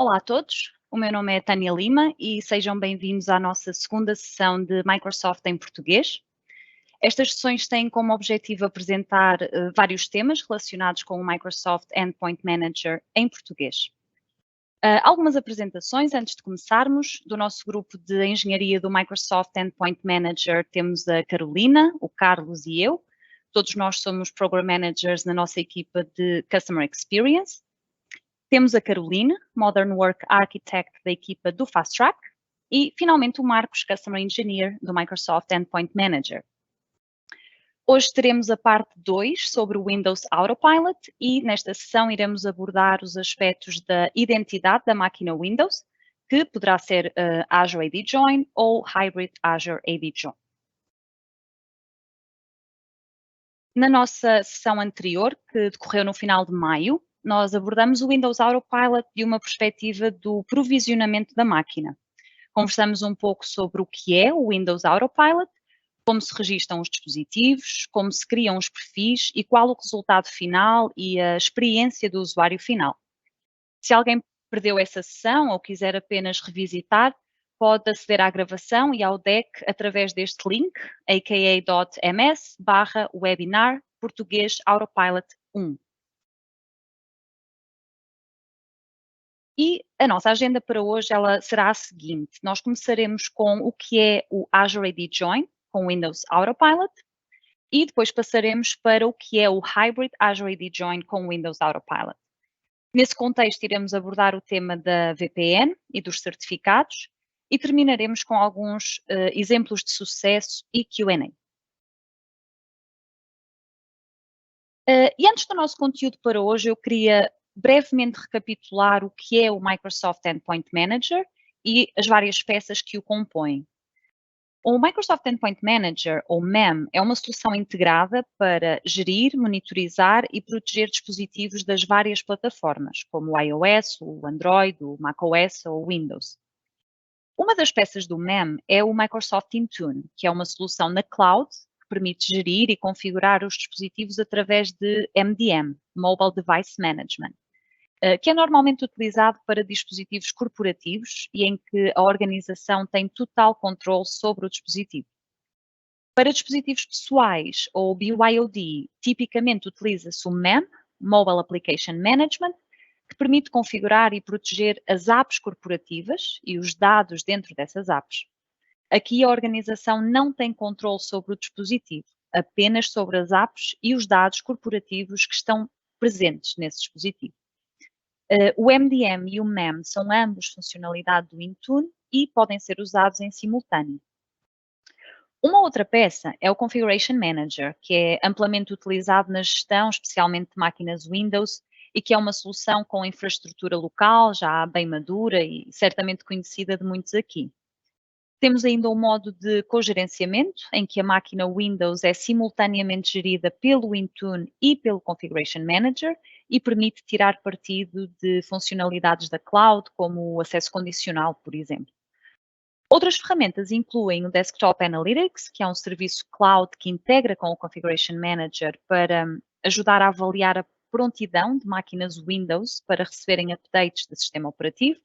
Olá a todos, o meu nome é Tânia Lima e sejam bem-vindos à nossa segunda sessão de Microsoft em português. Estas sessões têm como objetivo apresentar vários temas relacionados com o Microsoft Endpoint Manager em português. Algumas apresentações antes de começarmos. Do nosso grupo de engenharia do Microsoft Endpoint Manager temos a Carolina, o Carlos e eu. Todos nós somos Program Managers na nossa equipa de Customer Experience. Temos a Carolina, Modern Work Architect da equipa do Fast Track, e finalmente o Marcos, Customer Engineer do Microsoft Endpoint Manager. Hoje teremos a parte 2 sobre o Windows Autopilot e nesta sessão iremos abordar os aspectos da identidade da máquina Windows, que poderá ser Azure AD Join ou Hybrid Azure AD Join. Na nossa sessão anterior, que decorreu no final de maio, nós abordamos o Windows Autopilot de uma perspectiva do provisionamento da máquina. Conversamos um pouco sobre o que é o Windows Autopilot, como se registram os dispositivos, como se criam os perfis e qual o resultado final e a experiência do usuário final. Se alguém perdeu essa sessão ou quiser apenas revisitar, pode aceder à gravação e ao deck através deste link, aka.ms/webinar português Autopilot 1. E a nossa agenda para hoje ela será a seguinte: nós começaremos com o que é o Azure AD Join com Windows Autopilot e depois passaremos para o que é o Hybrid Azure AD Join com Windows Autopilot. Nesse contexto iremos abordar o tema da VPN e dos certificados e terminaremos com alguns exemplos de sucesso e Q&A. E antes do nosso conteúdo para hoje, eu queria brevemente recapitular o que é o Microsoft Endpoint Manager e as várias peças que o compõem. O Microsoft Endpoint Manager, ou MEM, é uma solução integrada para gerir, monitorizar e proteger dispositivos das várias plataformas, como o iOS, o Android, o macOS ou o Windows. Uma das peças do MEM é o Microsoft Intune, que é uma solução na cloud que permite gerir e configurar os dispositivos através de MDM, Mobile Device Management, que é normalmente utilizado para dispositivos corporativos e em que a organização tem total controle sobre o dispositivo. Para dispositivos pessoais ou BYOD, tipicamente utiliza-se o MEM, Mobile Application Management, que permite configurar e proteger as apps corporativas e os dados dentro dessas apps. Aqui a organização não tem controle sobre o dispositivo, apenas sobre as apps e os dados corporativos que estão presentes nesse dispositivo. O MDM e o MEM são ambos funcionalidade do Intune e podem ser usados em simultâneo. Uma outra peça é o Configuration Manager, que é amplamente utilizado na gestão, especialmente de máquinas Windows, e que é uma solução com infraestrutura local, já bem madura e certamente conhecida de muitos aqui. Temos ainda o modo de cogerenciamento, em que a máquina Windows é simultaneamente gerida pelo Intune e pelo Configuration Manager e permite tirar partido de funcionalidades da cloud, como o acesso condicional, por exemplo. Outras ferramentas incluem o Desktop Analytics, que é um serviço cloud que integra com o Configuration Manager para ajudar a avaliar a prontidão de máquinas Windows para receberem updates do sistema operativo,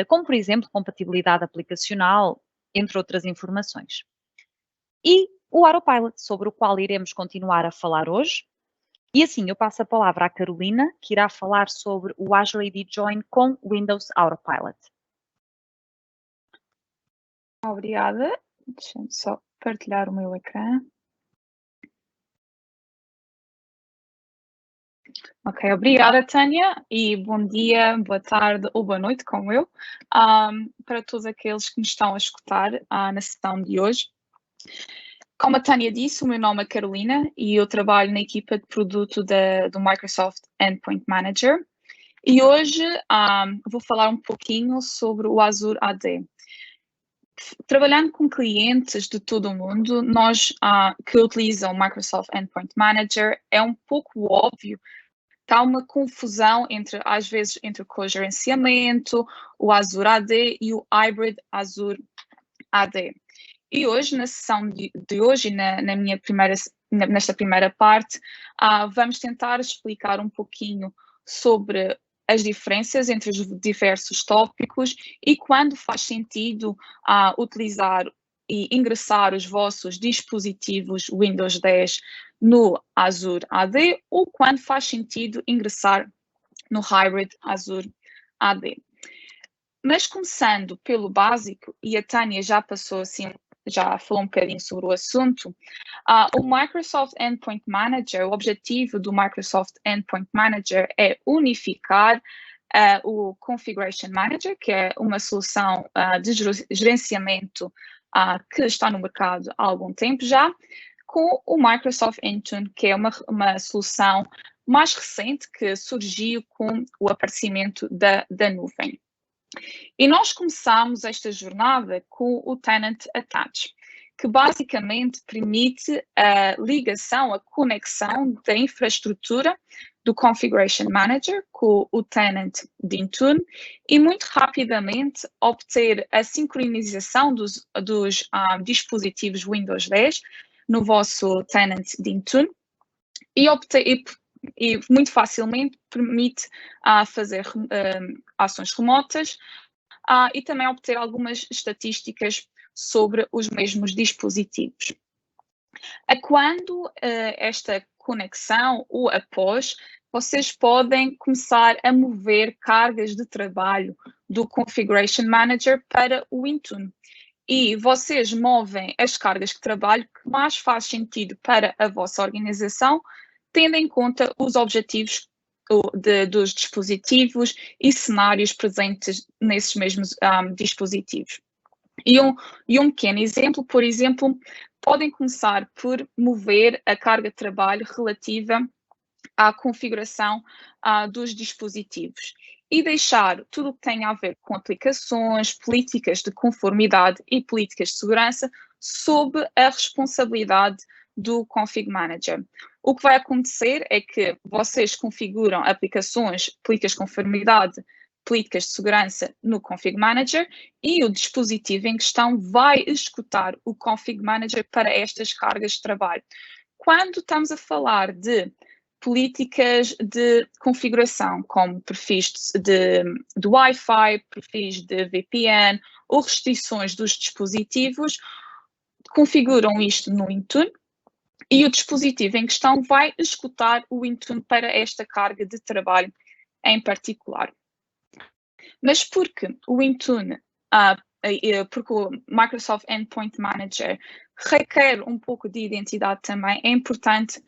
como, por exemplo, compatibilidade aplicacional, entre outras informações. E o Autopilot, sobre o qual iremos continuar a falar hoje. E assim, eu passo a palavra à Carolina, que irá falar sobre o Azure AD Join com Windows Autopilot. Obrigada. Deixa-me só partilhar o meu ecrã. Ok, obrigada, Tânia, e bom dia, boa tarde ou boa noite, como eu, para todos aqueles que nos estão a escutar na sessão de hoje. Como a Tânia disse, o meu nome é Carolina e eu trabalho na equipa de produto do Microsoft Endpoint Manager. E hoje vou falar um pouquinho sobre o Azure AD. Trabalhando com clientes de todo o mundo, nós que utilizam o Microsoft Endpoint Manager, é um pouco óbvio que há uma confusão às vezes, entre o cogerenciamento, o Azure AD e o Hybrid Azure AD. E hoje, na sessão de hoje, nesta primeira parte, vamos tentar explicar um pouquinho sobre as diferenças entre os diversos tópicos e quando faz sentido utilizar e ingressar os vossos dispositivos Windows 10 no Azure AD ou quando faz sentido ingressar no Hybrid Azure AD. Mas começando pelo básico, e a Tânia já passou assim, já falou um bocadinho sobre o assunto, o Microsoft Endpoint Manager, o objetivo do Microsoft Endpoint Manager é unificar o Configuration Manager, que é uma solução de gerenciamento que está no mercado há algum tempo já, com o Microsoft Intune, que é uma solução mais recente que surgiu com o aparecimento da nuvem. E nós começamos esta jornada com o Tenant Attach, que basicamente permite a ligação, a conexão da infraestrutura do Configuration Manager com o Tenant de Intune e muito rapidamente obter a sincronização dos dispositivos Windows 10 no vosso Tenant de Intune e muito facilmente permite fazer ações remotas e também obter algumas estatísticas sobre os mesmos dispositivos. Quando esta conexão ou após, vocês podem começar a mover cargas de trabalho do Configuration Manager para o Intune. E vocês movem as cargas de trabalho que mais faz sentido para a vossa organização, tendo em conta os objetivos dos dispositivos e cenários presentes nesses mesmos dispositivos. E um pequeno exemplo, por exemplo, podem começar por mover a carga de trabalho relativa à configuração dos dispositivos e deixar tudo o que tem a ver com aplicações, políticas de conformidade e políticas de segurança sob a responsabilidade do Config Manager. O que vai acontecer é que vocês configuram aplicações, políticas de conformidade, políticas de segurança no Config Manager e o dispositivo em questão vai executar o Config Manager para estas cargas de trabalho. Quando estamos a falar de políticas de configuração, como perfis de Wi-Fi, perfis de VPN ou restrições dos dispositivos, configuram isto no Intune e o dispositivo em questão vai executar o Intune para esta carga de trabalho em particular. Mas porque o Intune, porque o Microsoft Endpoint Manager requer um pouco de identidade também, é importante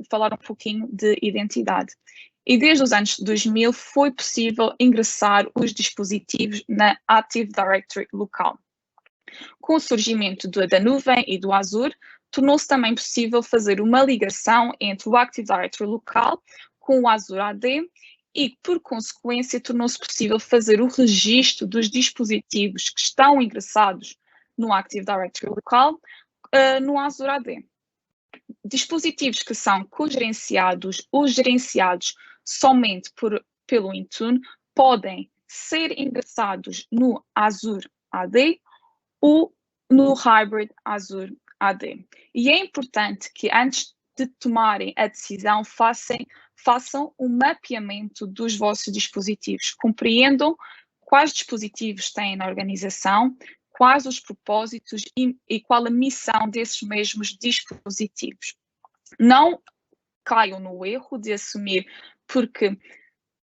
falar um pouquinho de identidade. E desde os anos 2000 foi possível ingressar os dispositivos na Active Directory local. Com o surgimento da nuvem e do Azure, tornou-se também possível fazer uma ligação entre o Active Directory local com o Azure AD e, por consequência, tornou-se possível fazer o registro dos dispositivos que estão ingressados no Active Directory local no Azure AD. Dispositivos que são cogerenciados ou gerenciados somente pelo Intune podem ser ingressados no Azure AD ou no Hybrid Azure AD. E é importante que antes de tomarem a decisão façam um mapeamento dos vossos dispositivos, compreendam quais dispositivos têm na organização, quais os propósitos e qual a missão desses mesmos dispositivos. Não caiam no erro de assumir porque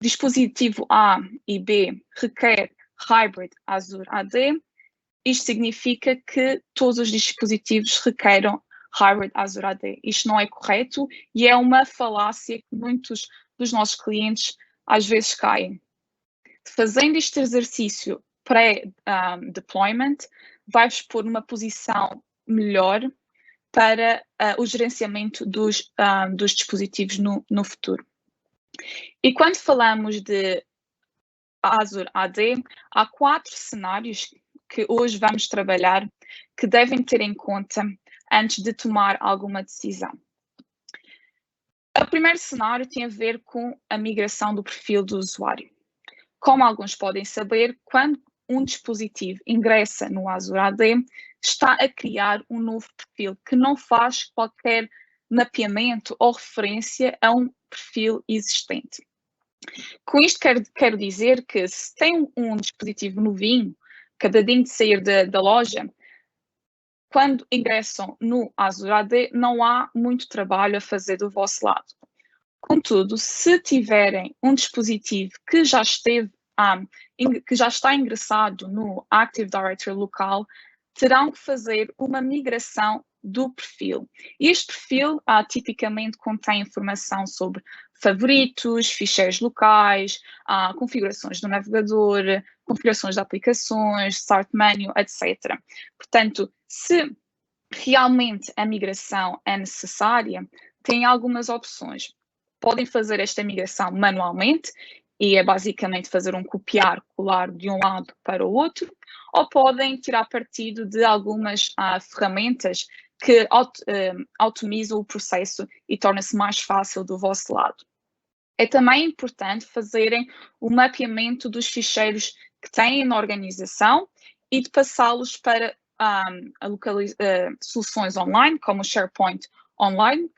dispositivo A e B requer Hybrid Azure AD, isto significa que todos os dispositivos requeram Hybrid Azure AD. Isto não é correto e é uma falácia que muitos dos nossos clientes às vezes caem. Fazendo este exercício pré-deployment, vai-vos pôr numa posição melhor para o gerenciamento dos dispositivos no futuro. E quando falamos de Azure AD, há 4 cenários que hoje vamos trabalhar que devem ter em conta antes de tomar alguma decisão. O primeiro cenário tem a ver com a migração do perfil do usuário. Como alguns podem saber, quando um dispositivo ingressa no Azure AD, está a criar um novo perfil que não faz qualquer mapeamento ou referência a um perfil existente. Com isto quero dizer que se tem um dispositivo novinho, acabadinho de sair da loja, quando ingressam no Azure AD, não há muito trabalho a fazer do vosso lado. Contudo, se tiverem um dispositivo que já está ingressado no Active Directory local, terão que fazer uma migração do perfil. Este perfil tipicamente contém informação sobre favoritos, ficheiros locais, configurações do navegador, configurações de aplicações, start menu, etc. Portanto, se realmente a migração é necessária, tem algumas opções. Podem fazer esta migração manualmente, e é basicamente fazer um copiar-colar de um lado para o outro, ou podem tirar partido de algumas ferramentas que automizam o processo e torna-se mais fácil do vosso lado. É também importante fazerem o mapeamento dos ficheiros que têm na organização e de passá-los para soluções online, como o SharePoint Online,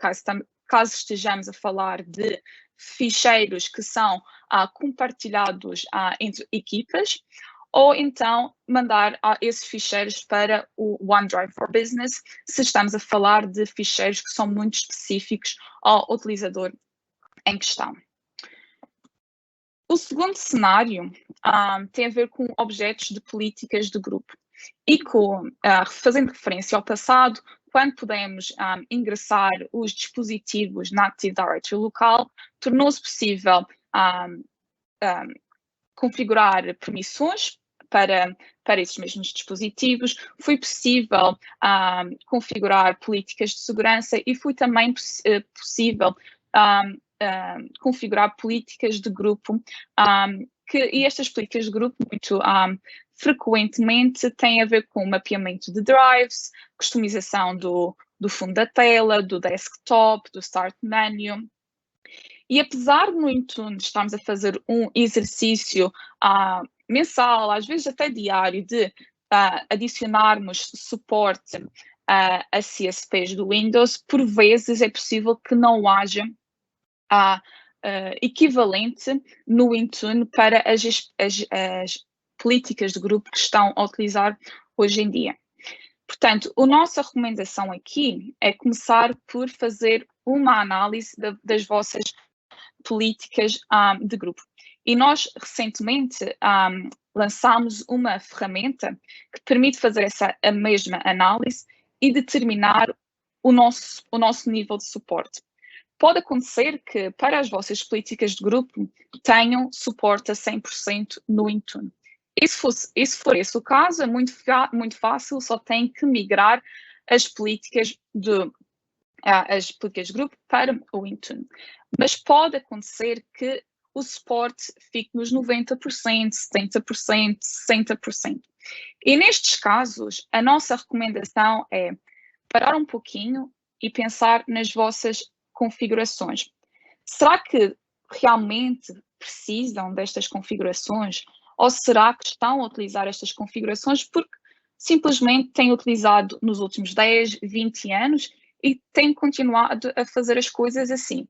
caso estejamos a falar de ficheiros que são compartilhados entre equipas, ou então mandar esses ficheiros para o OneDrive for Business, se estamos a falar de ficheiros que são muito específicos ao utilizador em questão. O segundo cenário tem a ver com objetos de políticas de grupo e fazendo referência ao passado, quando pudemos ingressar os dispositivos na Active Directory local, tornou-se possível configurar permissões para esses mesmos dispositivos, foi possível configurar políticas de segurança e foi também possível configurar políticas de grupo, e estas políticas de grupo muito frequentemente têm a ver com mapeamento de drives, customização do fundo da tela, do desktop, do start menu. E apesar de, no Intune, estarmos a fazer um exercício mensal, às vezes até diário, de adicionarmos suporte a CSPs do Windows, por vezes é possível que não haja equivalente no Intune para as políticas de grupo que estão a utilizar hoje em dia. Portanto, a nossa recomendação aqui é começar por fazer uma análise das vossas políticas de grupo. E nós, recentemente, lançámos uma ferramenta que permite fazer a mesma análise e determinar o nosso nível de suporte. Pode acontecer que, para as vossas políticas de grupo, tenham suporte a 100% no Intune. E se for esse o caso, é muito fácil, só tem que migrar as políticas de grupo para o Intune. Mas pode acontecer que o suporte fique nos 90%, 70%, 60%. E nestes casos, a nossa recomendação é parar um pouquinho e pensar nas vossas configurações. Será que realmente precisam destas configurações? Ou será que estão a utilizar estas configurações porque simplesmente têm utilizado nos últimos 10, 20 anos e têm continuado a fazer as coisas assim?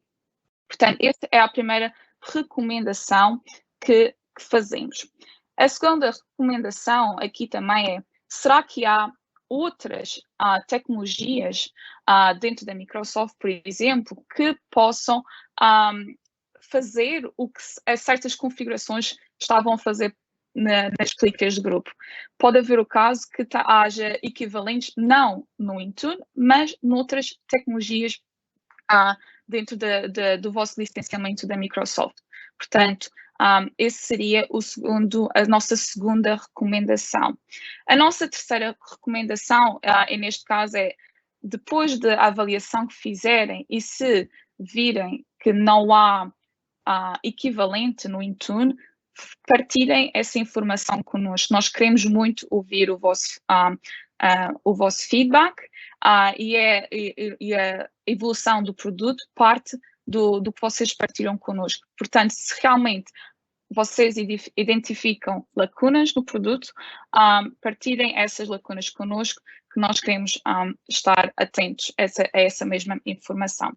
Portanto, essa é a primeira recomendação que fazemos. A segunda recomendação aqui também é, será que há outras tecnologias dentro da Microsoft, por exemplo, que possam fazer o que certas configurações estavam a fazer nas políticas de grupo? Pode haver o caso que haja equivalentes, não no Intune, mas noutras tecnologias dentro do vosso licenciamento da Microsoft. Portanto, esse seria a nossa segunda recomendação. A nossa terceira recomendação, e neste caso é, depois da avaliação que fizerem e se virem que não há equivalente no Intune, partilhem essa informação connosco. Nós queremos muito ouvir o vosso feedback e a evolução do produto parte do que vocês partilham connosco. Portanto, se realmente vocês identificam lacunas no produto, partilhem essas lacunas connosco, que nós queremos estar atentos a essa mesma informação.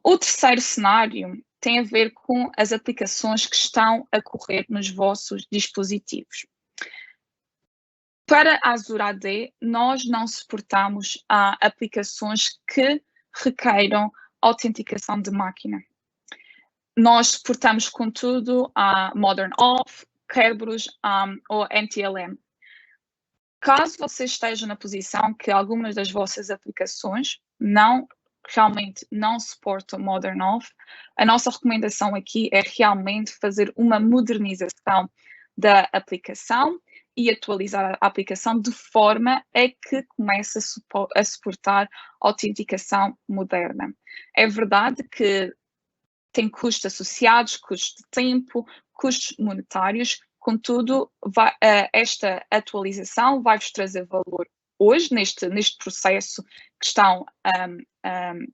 O terceiro cenário tem a ver com as aplicações que estão a correr nos vossos dispositivos. Para a Azure AD, nós não suportamos aplicações que requeiram autenticação de máquina. Nós suportamos, contudo, a Modern Auth, Kerberos ou NTLM. Caso você esteja na posição que algumas das vossas aplicações realmente não suportam Modern Auth, a nossa recomendação aqui é realmente fazer uma modernização da aplicação e atualizar a aplicação de forma a que comece a suportar autenticação moderna. É verdade que tem custos associados, custos de tempo, custos monetários, contudo, esta atualização vai-vos trazer valor hoje, neste processo que estão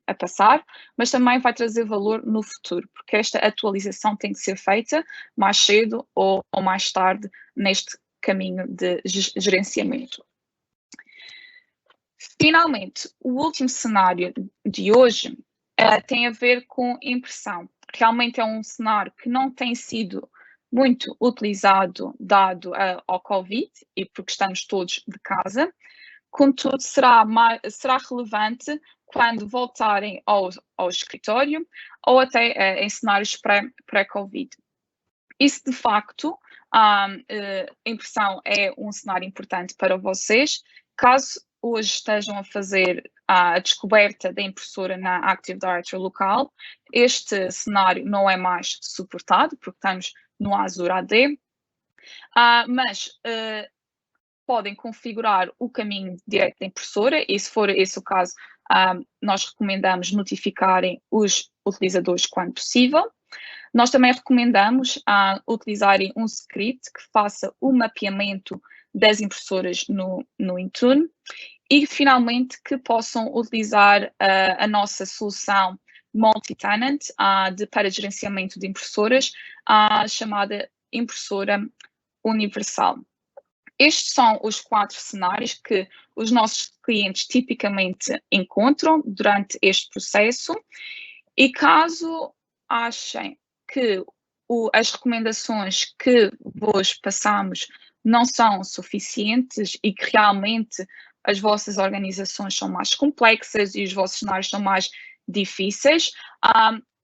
a passar, mas também vai trazer valor no futuro, porque esta atualização tem que ser feita mais cedo ou mais tarde neste caminho de gerenciamento. Finalmente, o último cenário de hoje tem a ver com impressão. Realmente é um cenário que não tem sido muito utilizado dado ao Covid e porque estamos todos de casa. Contudo, será relevante quando voltarem ao escritório ou até em cenários pré-Covid. Isso, de facto, a impressão é um cenário importante para vocês. Caso hoje estejam a fazer a descoberta da impressora na Active Directory local, este cenário não é mais suportado, porque estamos no Azure AD, mas podem configurar o caminho direto da impressora, e se for esse o caso, nós recomendamos notificarem os utilizadores quando possível. Nós também recomendamos utilizarem um script que faça o mapeamento das impressoras no Intune e, finalmente, que possam utilizar a nossa solução multi-tenant para gerenciamento de impressoras, chamada impressora universal. Estes são os 4 cenários que os nossos clientes tipicamente encontram durante este processo e caso achem que as recomendações que vos passamos não são suficientes e que realmente as vossas organizações são mais complexas e os vossos cenários são mais difíceis,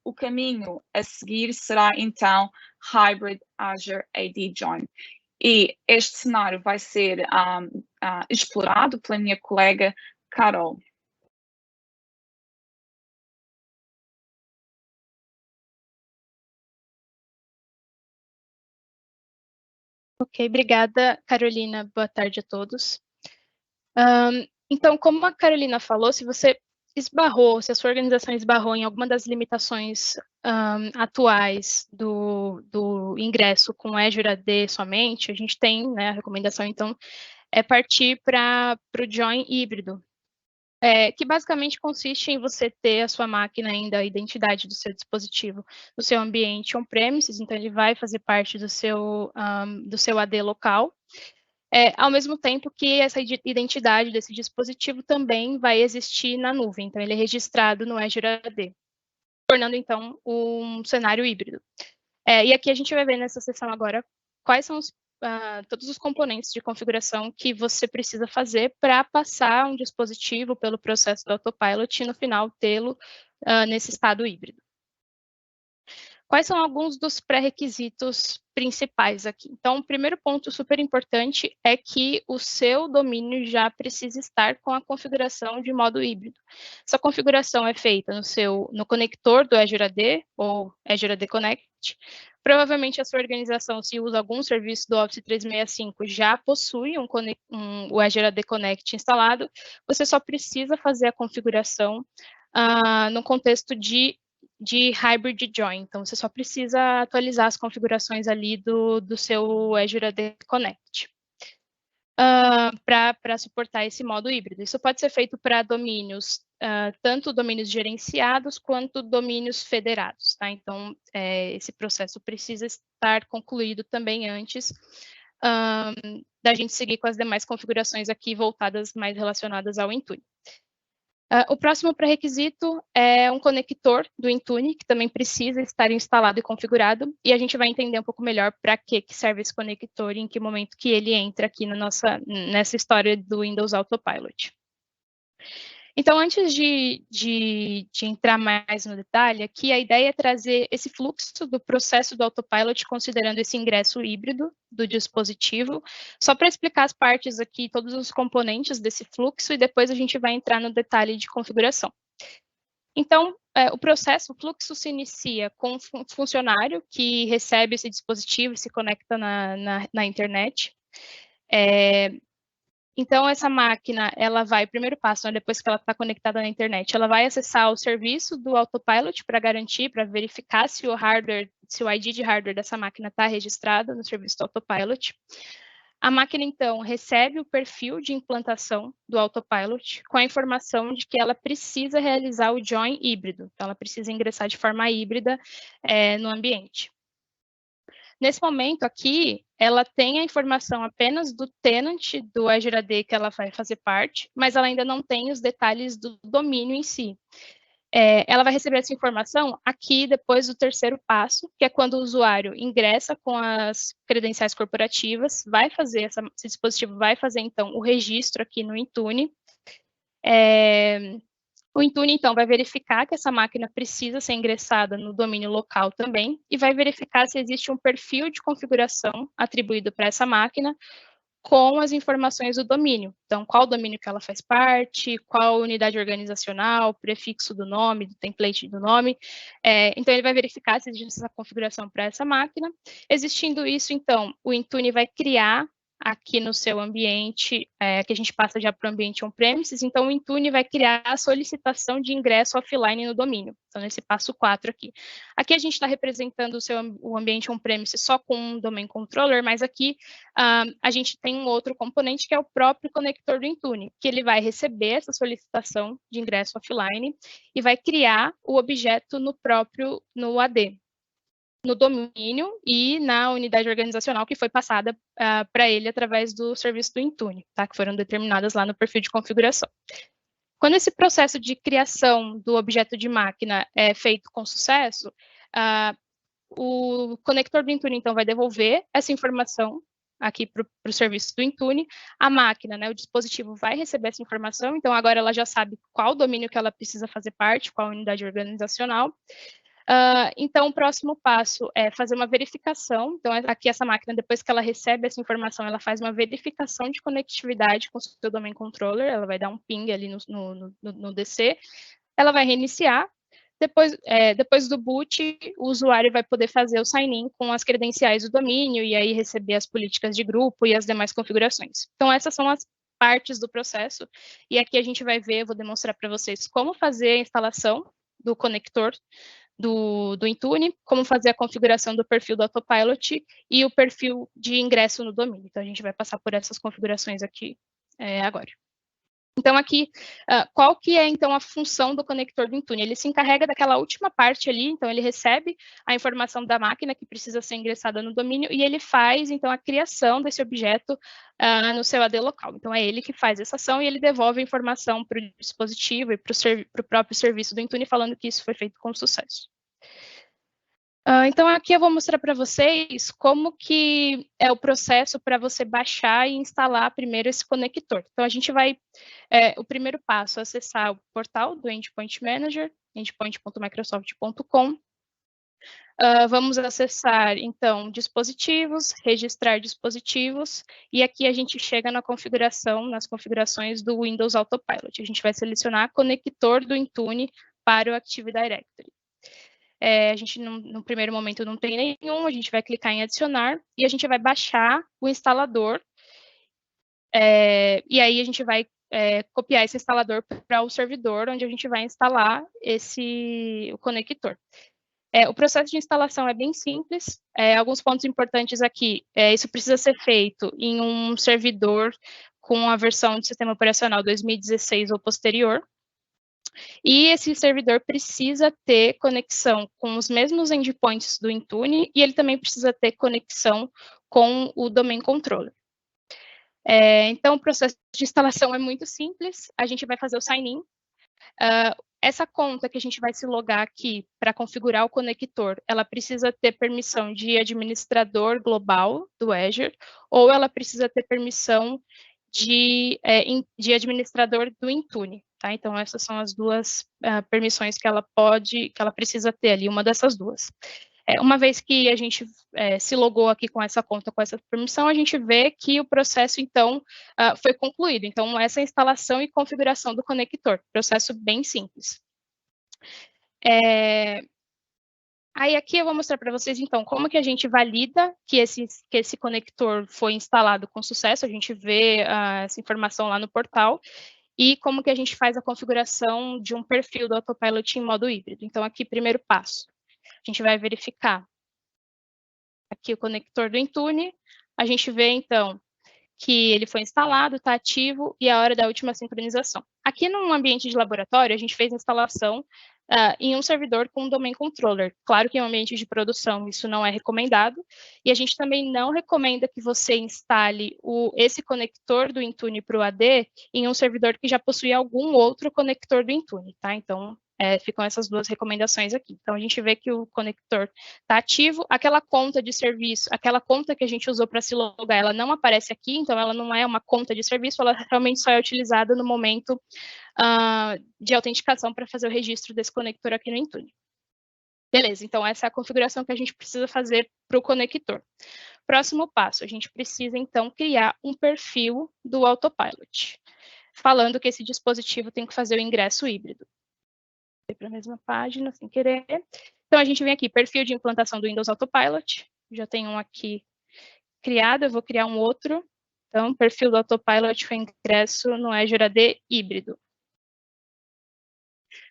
o caminho a seguir será então Hybrid Azure AD Join. E este cenário vai ser explorado pela minha colega Carol. Ok, obrigada, Carolina. Boa tarde a todos. Então, como a Carolina falou, se você se a sua organização esbarrou em alguma das limitações atuais do ingresso com Azure AD somente, a gente tem, né, a recomendação, então, é partir para o Join híbrido, que basicamente consiste em você ter a sua máquina ainda, a identidade do seu dispositivo no seu ambiente on-premises, então ele vai fazer parte do seu AD local, ao mesmo tempo que essa identidade desse dispositivo também vai existir na nuvem, então ele é registrado no Azure AD, tornando então um cenário híbrido. E aqui a gente vai ver nessa sessão agora quais são todos os componentes de configuração que você precisa fazer para passar um dispositivo pelo processo do Autopilot e no final tê-lo nesse estado híbrido. Quais são alguns dos pré-requisitos principais aqui? Então, o primeiro ponto super importante é que o seu domínio já precisa estar com a configuração de modo híbrido. Essa configuração é feita no conector do Azure AD ou Azure AD Connect. Provavelmente a sua organização, se usa algum serviço do Office 365, já possui o Azure AD Connect instalado. Você só precisa fazer a configuração no contexto de Hybrid Join. Então, você só precisa atualizar as configurações ali do seu Azure AD Connect para suportar esse modo híbrido. Isso pode ser feito para domínios, tanto domínios gerenciados quanto domínios federados, tá? Então, esse processo precisa estar concluído também antes da gente seguir com as demais configurações aqui voltadas mais relacionadas ao Intune. O próximo pré-requisito é um conector do Intune, que também precisa estar instalado e configurado, e a gente vai entender um pouco melhor para que serve esse conector e em que momento que ele entra aqui nessa história do Windows Autopilot. Então, antes de entrar mais no detalhe, aqui a ideia é trazer esse fluxo do processo do Autopilot, considerando esse ingresso híbrido do dispositivo, só para explicar as partes aqui, todos os componentes desse fluxo, e depois a gente vai entrar no detalhe de configuração. Então, o fluxo se inicia com um funcionário que recebe esse dispositivo e se conecta na internet. Então, essa máquina, ela vai, primeiro passo, né, depois que ela está conectada na internet, ela vai acessar o serviço do Autopilot para garantir, para verificar se o ID de hardware dessa máquina está registrado no serviço do Autopilot. A máquina, então, recebe o perfil de implantação do Autopilot com a informação de que ela precisa realizar o join híbrido. Então, ela precisa ingressar de forma híbrida no ambiente. Nesse momento aqui, ela tem a informação apenas do tenant do Azure AD que ela vai fazer parte, mas ela ainda não tem os detalhes do domínio em si. Ela vai receber essa informação aqui depois do terceiro passo, que é quando o usuário ingressa com as credenciais corporativas, esse dispositivo vai fazer, então, o registro aqui no Intune. O Intune, então, vai verificar que essa máquina precisa ser ingressada no domínio local também e vai verificar se existe um perfil de configuração atribuído para essa máquina com as informações do domínio. Então, qual domínio que ela faz parte, qual unidade organizacional, prefixo do nome, do template do nome. Então, ele vai verificar se existe essa configuração para essa máquina. Existindo isso, então, o Intune vai criar aqui no seu ambiente, que a gente passa já para o ambiente on-premises, então o Intune vai criar a solicitação de ingresso offline no domínio, então nesse passo 4 aqui. Aqui a gente está representando o ambiente on-premises só com um domain controller, mas aqui a gente tem um outro componente que é o próprio conector do Intune, que ele vai receber essa solicitação de ingresso offline e vai criar o objeto no AD. No domínio e na unidade organizacional que foi passada para ele através do serviço do Intune, tá? Que foram determinadas lá no perfil de configuração. Quando esse processo de criação do objeto de máquina é feito com sucesso, o conector do Intune, então, vai devolver essa informação aqui para o serviço do Intune. A máquina, né, o dispositivo vai receber essa informação, então agora ela já sabe qual domínio que ela precisa fazer parte, qual unidade organizacional. Então, o próximo passo é fazer uma verificação. Então, aqui essa máquina, depois que ela recebe essa informação, ela faz uma verificação de conectividade com o seu domain controller, ela vai dar um ping ali no DC, ela vai reiniciar. Depois do boot, o usuário vai poder fazer o sign-in com as credenciais do domínio e aí receber as políticas de grupo e as demais configurações. Então, essas são as partes do processo. E aqui a gente vai ver, eu vou demonstrar para vocês como fazer a instalação do conector do Intune, como fazer a configuração do perfil do Autopilot e o perfil de ingresso no domínio. Então, a gente vai passar por essas configurações aqui agora. Então, aqui, qual que é, então, a função do conector do Intune? Ele se encarrega daquela última parte ali, então, ele recebe a informação da máquina que precisa ser ingressada no domínio e ele faz, então, a criação desse objeto no seu AD local. Então, é ele que faz essa ação e ele devolve a informação para o dispositivo e para o próprio serviço do Intune, falando que isso foi feito com sucesso. Então, aqui eu vou mostrar para vocês como que é o processo para você baixar e instalar primeiro esse conector. Então, a gente vai, o primeiro passo é acessar o portal do Endpoint Manager, endpoint.microsoft.com. Vamos acessar, então, dispositivos, registrar dispositivos, e aqui a gente chega nas configurações do Windows Autopilot. A gente vai selecionar conector do Intune para o Active Directory. A gente, no primeiro momento, não tem nenhum, a gente vai clicar em adicionar e a gente vai baixar o instalador. E aí a gente vai copiar esse instalador para o servidor, onde a gente vai instalar o conector. O processo de instalação é bem simples. Alguns pontos importantes aqui. Isso precisa ser feito em um servidor com a versão de sistema operacional 2016 ou posterior. E esse servidor precisa ter conexão com os mesmos endpoints do Intune e ele também precisa ter conexão com o domain controller. Então, o processo de instalação é muito simples. A gente vai fazer o sign-in. Essa conta que a gente vai se logar aqui para configurar o conector, ela precisa ter permissão de administrador global do Azure, ou ela precisa ter permissão de administrador do Intune, tá? Então, essas são as duas permissões que ela precisa ter ali, uma dessas duas. Uma vez que a gente se logou aqui com essa conta, com essa permissão, a gente vê que o processo, então, foi concluído. Então, essa é a instalação e configuração do conector, processo bem simples. Aí aqui eu vou mostrar para vocês, então, como que a gente valida que esse conector foi instalado com sucesso, a gente vê essa informação lá no portal, e como que a gente faz a configuração de um perfil do Autopilot em modo híbrido. Então, aqui, primeiro passo, a gente vai verificar aqui o conector do Intune, a gente vê, então, que ele foi instalado, está ativo, e a hora da última sincronização. Aqui num ambiente de laboratório, a gente fez a instalação em um servidor com um domain controller. Claro que em um ambiente de produção isso não é recomendado, e a gente também não recomenda que você instale esse conector do Intune para o AD em um servidor que já possui algum outro conector do Intune, tá? Então, ficam essas duas recomendações aqui. Então, a gente vê que o conector está ativo, aquela conta de serviço, aquela conta que a gente usou para se logar, ela não aparece aqui, então ela não é uma conta de serviço, ela realmente só é utilizada no momento de autenticação para fazer o registro desse conector aqui no Intune. Beleza, então essa é a configuração que a gente precisa fazer para o conector. Próximo passo, a gente precisa, então, criar um perfil do Autopilot, falando que esse dispositivo tem que fazer o ingresso híbrido. Para a mesma página, sem querer. Então, a gente vem aqui, perfil de implantação do Windows Autopilot. Já tem um aqui criado, eu vou criar um outro. Então, perfil do Autopilot foi ingresso no Azure AD híbrido.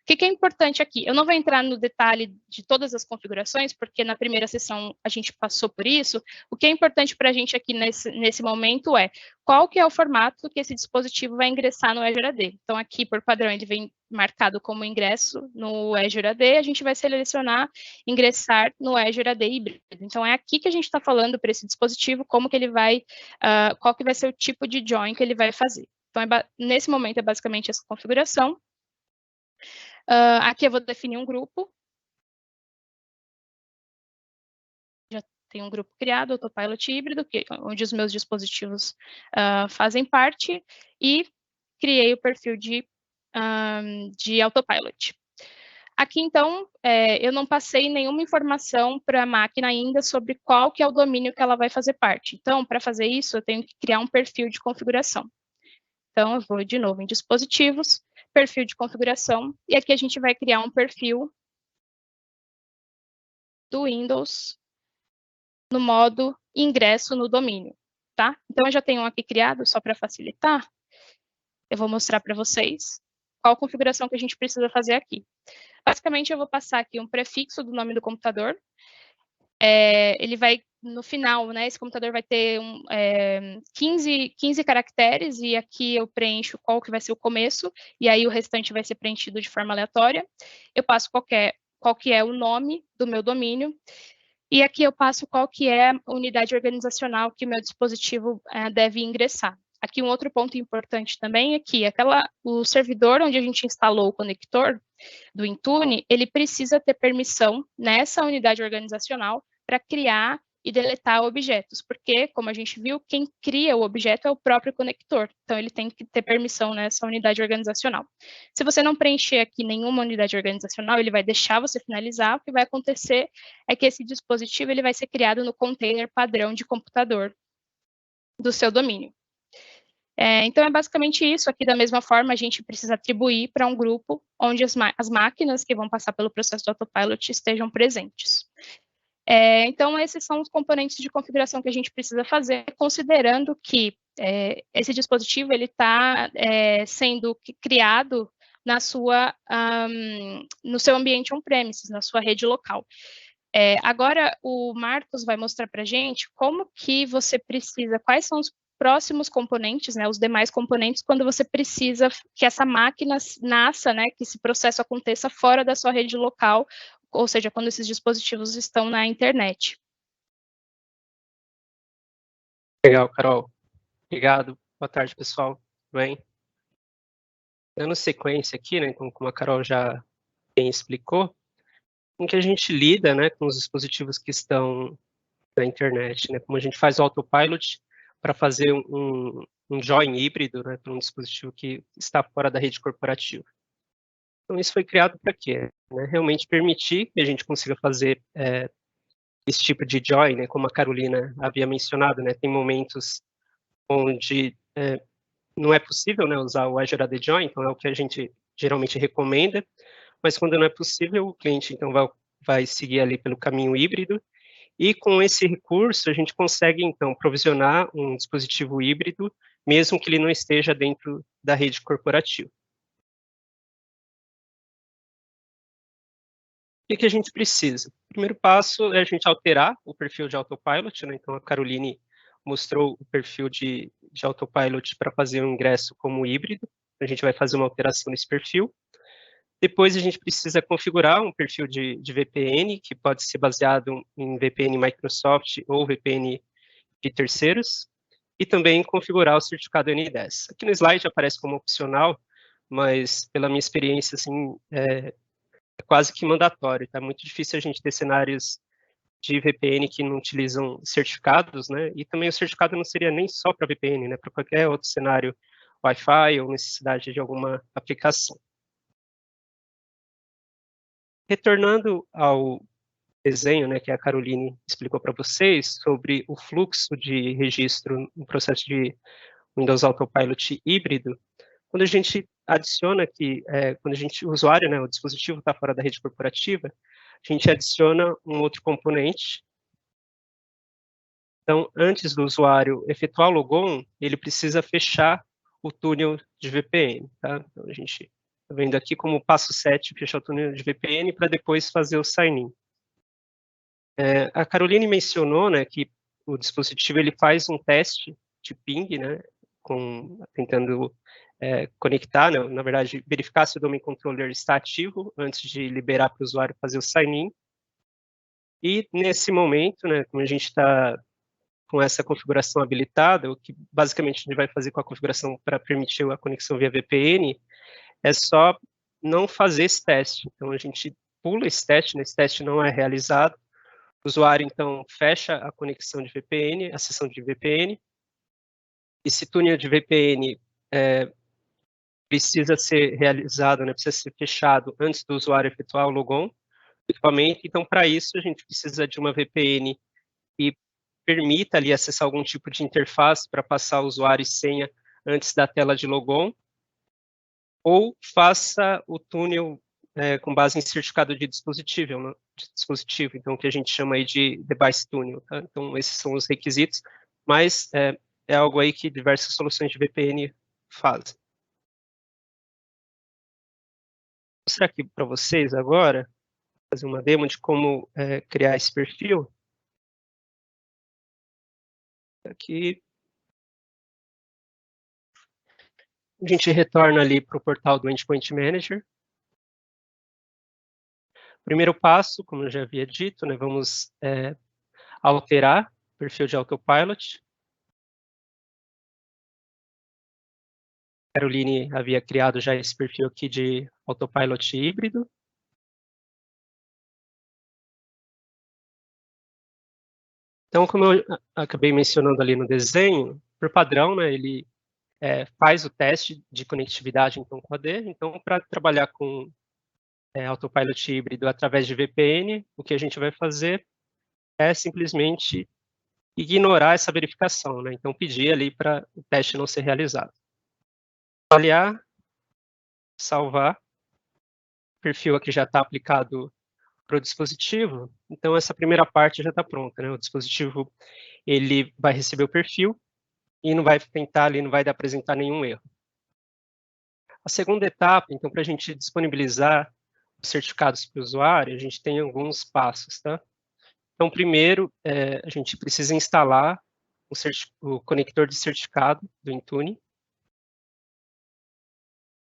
O que é importante aqui? Eu não vou entrar no detalhe de todas as configurações, porque na primeira sessão a gente passou por isso. O que é importante para a gente aqui nesse momento é qual que é o formato que esse dispositivo vai ingressar no Azure AD. Então, aqui, por padrão, ele vem marcado como ingresso no Azure AD, a gente vai selecionar ingressar no Azure AD híbrido. Então, é aqui que a gente está falando para esse dispositivo, como que ele vai, qual que vai ser o tipo de join que ele vai fazer. Então, nesse momento, é basicamente essa configuração. Aqui eu vou definir um grupo. Já tem um grupo criado, Autopilot híbrido, onde os meus dispositivos fazem parte, e criei o perfil de Autopilot. Aqui, então, eu não passei nenhuma informação para a máquina ainda sobre qual que é o domínio que ela vai fazer parte. Então, para fazer isso, eu tenho que criar um perfil de configuração. Então, eu vou de novo em dispositivos, perfil de configuração, e aqui a gente vai criar um perfil do Windows no modo ingresso no domínio, tá? Então, eu já tenho um aqui criado, só para facilitar, eu vou mostrar para vocês qual configuração que a gente precisa fazer aqui. Basicamente, eu vou passar aqui um prefixo do nome do computador, ele vai, no final, né, esse computador vai ter 15 caracteres, e aqui eu preencho qual que vai ser o começo, e aí o restante vai ser preenchido de forma aleatória. Eu passo qual que é o nome do meu domínio, e aqui eu passo qual que é a unidade organizacional que o meu dispositivo deve ingressar. Aqui um outro ponto importante também é que o servidor onde a gente instalou o conector do Intune, ele precisa ter permissão nessa unidade organizacional para criar e deletar objetos, porque, como a gente viu, quem cria o objeto é o próprio conector, então ele tem que ter permissão nessa unidade organizacional. Se você não preencher aqui nenhuma unidade organizacional, ele vai deixar você finalizar, o que vai acontecer é que esse dispositivo ele vai ser criado no container padrão de computador do seu domínio. Então, é basicamente isso. Aqui, da mesma forma, a gente precisa atribuir para um grupo onde as máquinas que vão passar pelo processo do Autopilot estejam presentes. Então, esses são os componentes de configuração que a gente precisa fazer, considerando que esse dispositivo está sendo criado no seu ambiente on-premises, na sua rede local. Agora, o Marcos vai mostrar para a gente como que você precisa, quais são os próximos componentes, né, os demais componentes, quando você precisa que essa máquina nasça, né, que esse processo aconteça fora da sua rede local, ou seja, quando esses dispositivos estão na internet. Legal, Carol. Obrigado. Boa tarde, pessoal. Tudo bem? Dando sequência aqui, né, então, como a Carol já bem explicou, com que a gente lida, né, com os dispositivos que estão na internet, né, como a gente faz o autopilot para fazer um join híbrido, né, para um dispositivo que está fora da rede corporativa. Então, isso foi criado para quê? Né, realmente permitir que a gente consiga fazer esse tipo de join, né, como a Carolina havia mencionado, né, tem momentos onde não é possível, né, usar o Azure AD Join, então é o que a gente geralmente recomenda, mas quando não é possível, o cliente então vai seguir ali pelo caminho híbrido, e com esse recurso a gente consegue então provisionar um dispositivo híbrido, mesmo que ele não esteja dentro da rede corporativa. O que a gente precisa? O primeiro passo é a gente alterar o perfil de autopilot, né? Então a Caroline mostrou o perfil de autopilot para fazer um ingresso como híbrido, a gente vai fazer uma alteração nesse perfil. Depois a gente precisa configurar um perfil de VPN, que pode ser baseado em VPN Microsoft ou VPN de terceiros, e também configurar o certificado N10. Aqui no slide aparece como opcional, mas pela minha experiência, assim, é quase que mandatório, tá? É muito difícil a gente ter cenários de VPN que não utilizam certificados, né? E também o certificado não seria nem só para VPN, né? Para qualquer outro cenário Wi-Fi ou necessidade de alguma aplicação. Retornando ao desenho, né, que a Caroline explicou para vocês sobre o fluxo de registro no processo de Windows Autopilot híbrido, quando a gente adiciona aqui, quando o usuário, né, o dispositivo está fora da rede corporativa, a gente adiciona um outro componente. Então, antes do usuário efetuar o logon, ele precisa fechar o túnel de VPN, tá? Então, a gente está vendo aqui como passo 7, fechar o túnel de VPN para depois fazer o sign-in. A Caroline mencionou, né, que o dispositivo ele faz um teste de ping, né, tentando conectar, né, na verdade, verificar se o domain controller está ativo antes de liberar para o usuário fazer o sign-in. E nesse momento, né, como a gente está com essa configuração habilitada, o que basicamente a gente vai fazer com a configuração para permitir a conexão via VPN é só não fazer esse teste. Então a gente pula esse teste, né, esse teste não é realizado. O usuário, então, fecha a conexão de VPN, a sessão de VPN. Esse túnel de VPN precisa ser realizado, né, precisa ser fechado antes do usuário efetuar o logon do equipamento. Então, para isso, a gente precisa de uma VPN que permita ali acessar algum tipo de interface para passar o usuário e senha antes da tela de logon, ou faça o túnel com base em certificado de dispositivo, né? Então, que a gente chama aí de device tunnel, tá? Então, esses são os requisitos, mas é algo aí que diversas soluções de VPN fazem. Vou mostrar aqui para vocês agora, fazer uma demo de como criar esse perfil. Aqui, a gente retorna ali para o portal do Endpoint Manager. Primeiro passo, como eu já havia dito, né, vamos alterar o perfil de Autopilot. A Caroline havia criado já esse perfil aqui de Autopilot híbrido. Então, como eu acabei mencionando ali no desenho, por padrão, né, ele faz o teste de conectividade então, com a AD. Então, para trabalhar com Autopilot híbrido através de VPN, o que a gente vai fazer é simplesmente ignorar essa verificação, né? Então, pedir ali para o teste não ser realizado. Avaliar, salvar. O perfil aqui já está aplicado para o dispositivo, então essa primeira parte já está pronta, né? O dispositivo ele vai receber o perfil e não vai tentar ali, não vai apresentar nenhum erro. A segunda etapa, então, para a gente disponibilizar os certificados para o usuário, a gente tem alguns passos, tá? Então, primeiro, a gente precisa instalar o conector de certificado do Intune.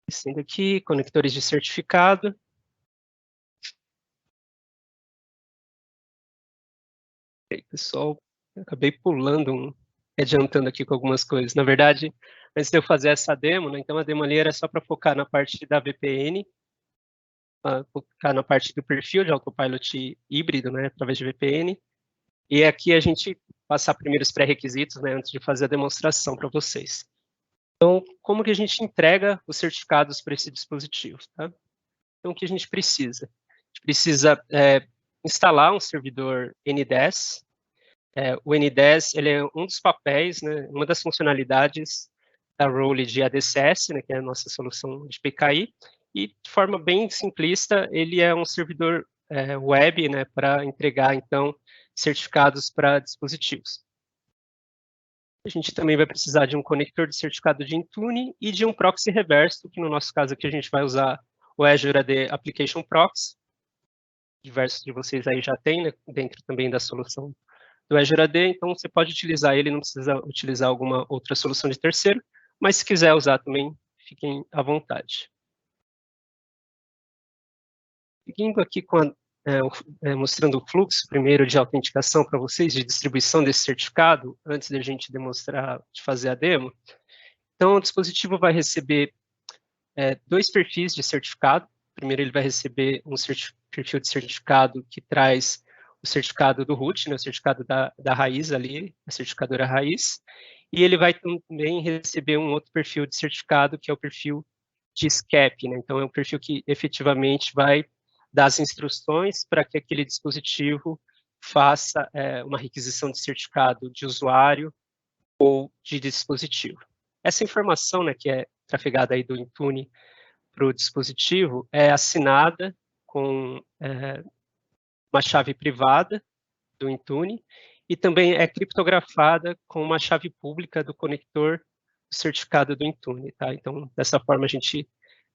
Descendo aqui, conectores de certificado. Aí, pessoal, eu acabei pulando, adiantando aqui com algumas coisas. Na verdade, antes de eu fazer essa demo, né, então a demo ali era só para focar na parte da VPN, focar na parte do perfil de autopilot híbrido, né, através de VPN, e aqui a gente passar primeiro os pré-requisitos, né, antes de fazer a demonstração para vocês. Então, como que a gente entrega os certificados para esse dispositivo, tá? Então, o que a gente precisa? A gente precisa instalar um servidor N10. O N10 ele é um dos papéis, né, uma das funcionalidades da role de ADCS, né, que é a nossa solução de PKI, e de forma bem simplista, ele é um servidor web, né, para entregar, então, certificados para dispositivos. A gente também vai precisar de um conector de certificado de Intune e de um proxy reverso, que no nosso caso aqui a gente vai usar o Azure AD Application Proxy. Diversos de vocês aí já tem, né, dentro também da solução do Azure AD, então você pode utilizar ele, não precisa utilizar alguma outra solução de terceiro, mas se quiser usar também, fiquem à vontade. Seguindo aqui com mostrando o fluxo primeiro de autenticação para vocês, de distribuição desse certificado, antes da gente demonstrar, de fazer a demo. Então, o dispositivo vai receber 2 perfis de certificado. Primeiro, ele vai receber um perfil de certificado que traz o certificado do root, né, o certificado da raiz ali, a certificadora raiz, e ele vai também receber um outro perfil de certificado, que é o perfil de SCAP, né, então é um perfil que efetivamente vai dar as instruções para que aquele dispositivo faça uma requisição de certificado de usuário ou de dispositivo. Essa informação, né, que é trafegada aí do Intune para o dispositivo, é assinada com uma chave privada do Intune e também é criptografada com uma chave pública do conector do certificado do Intune, tá? Então, dessa forma, a gente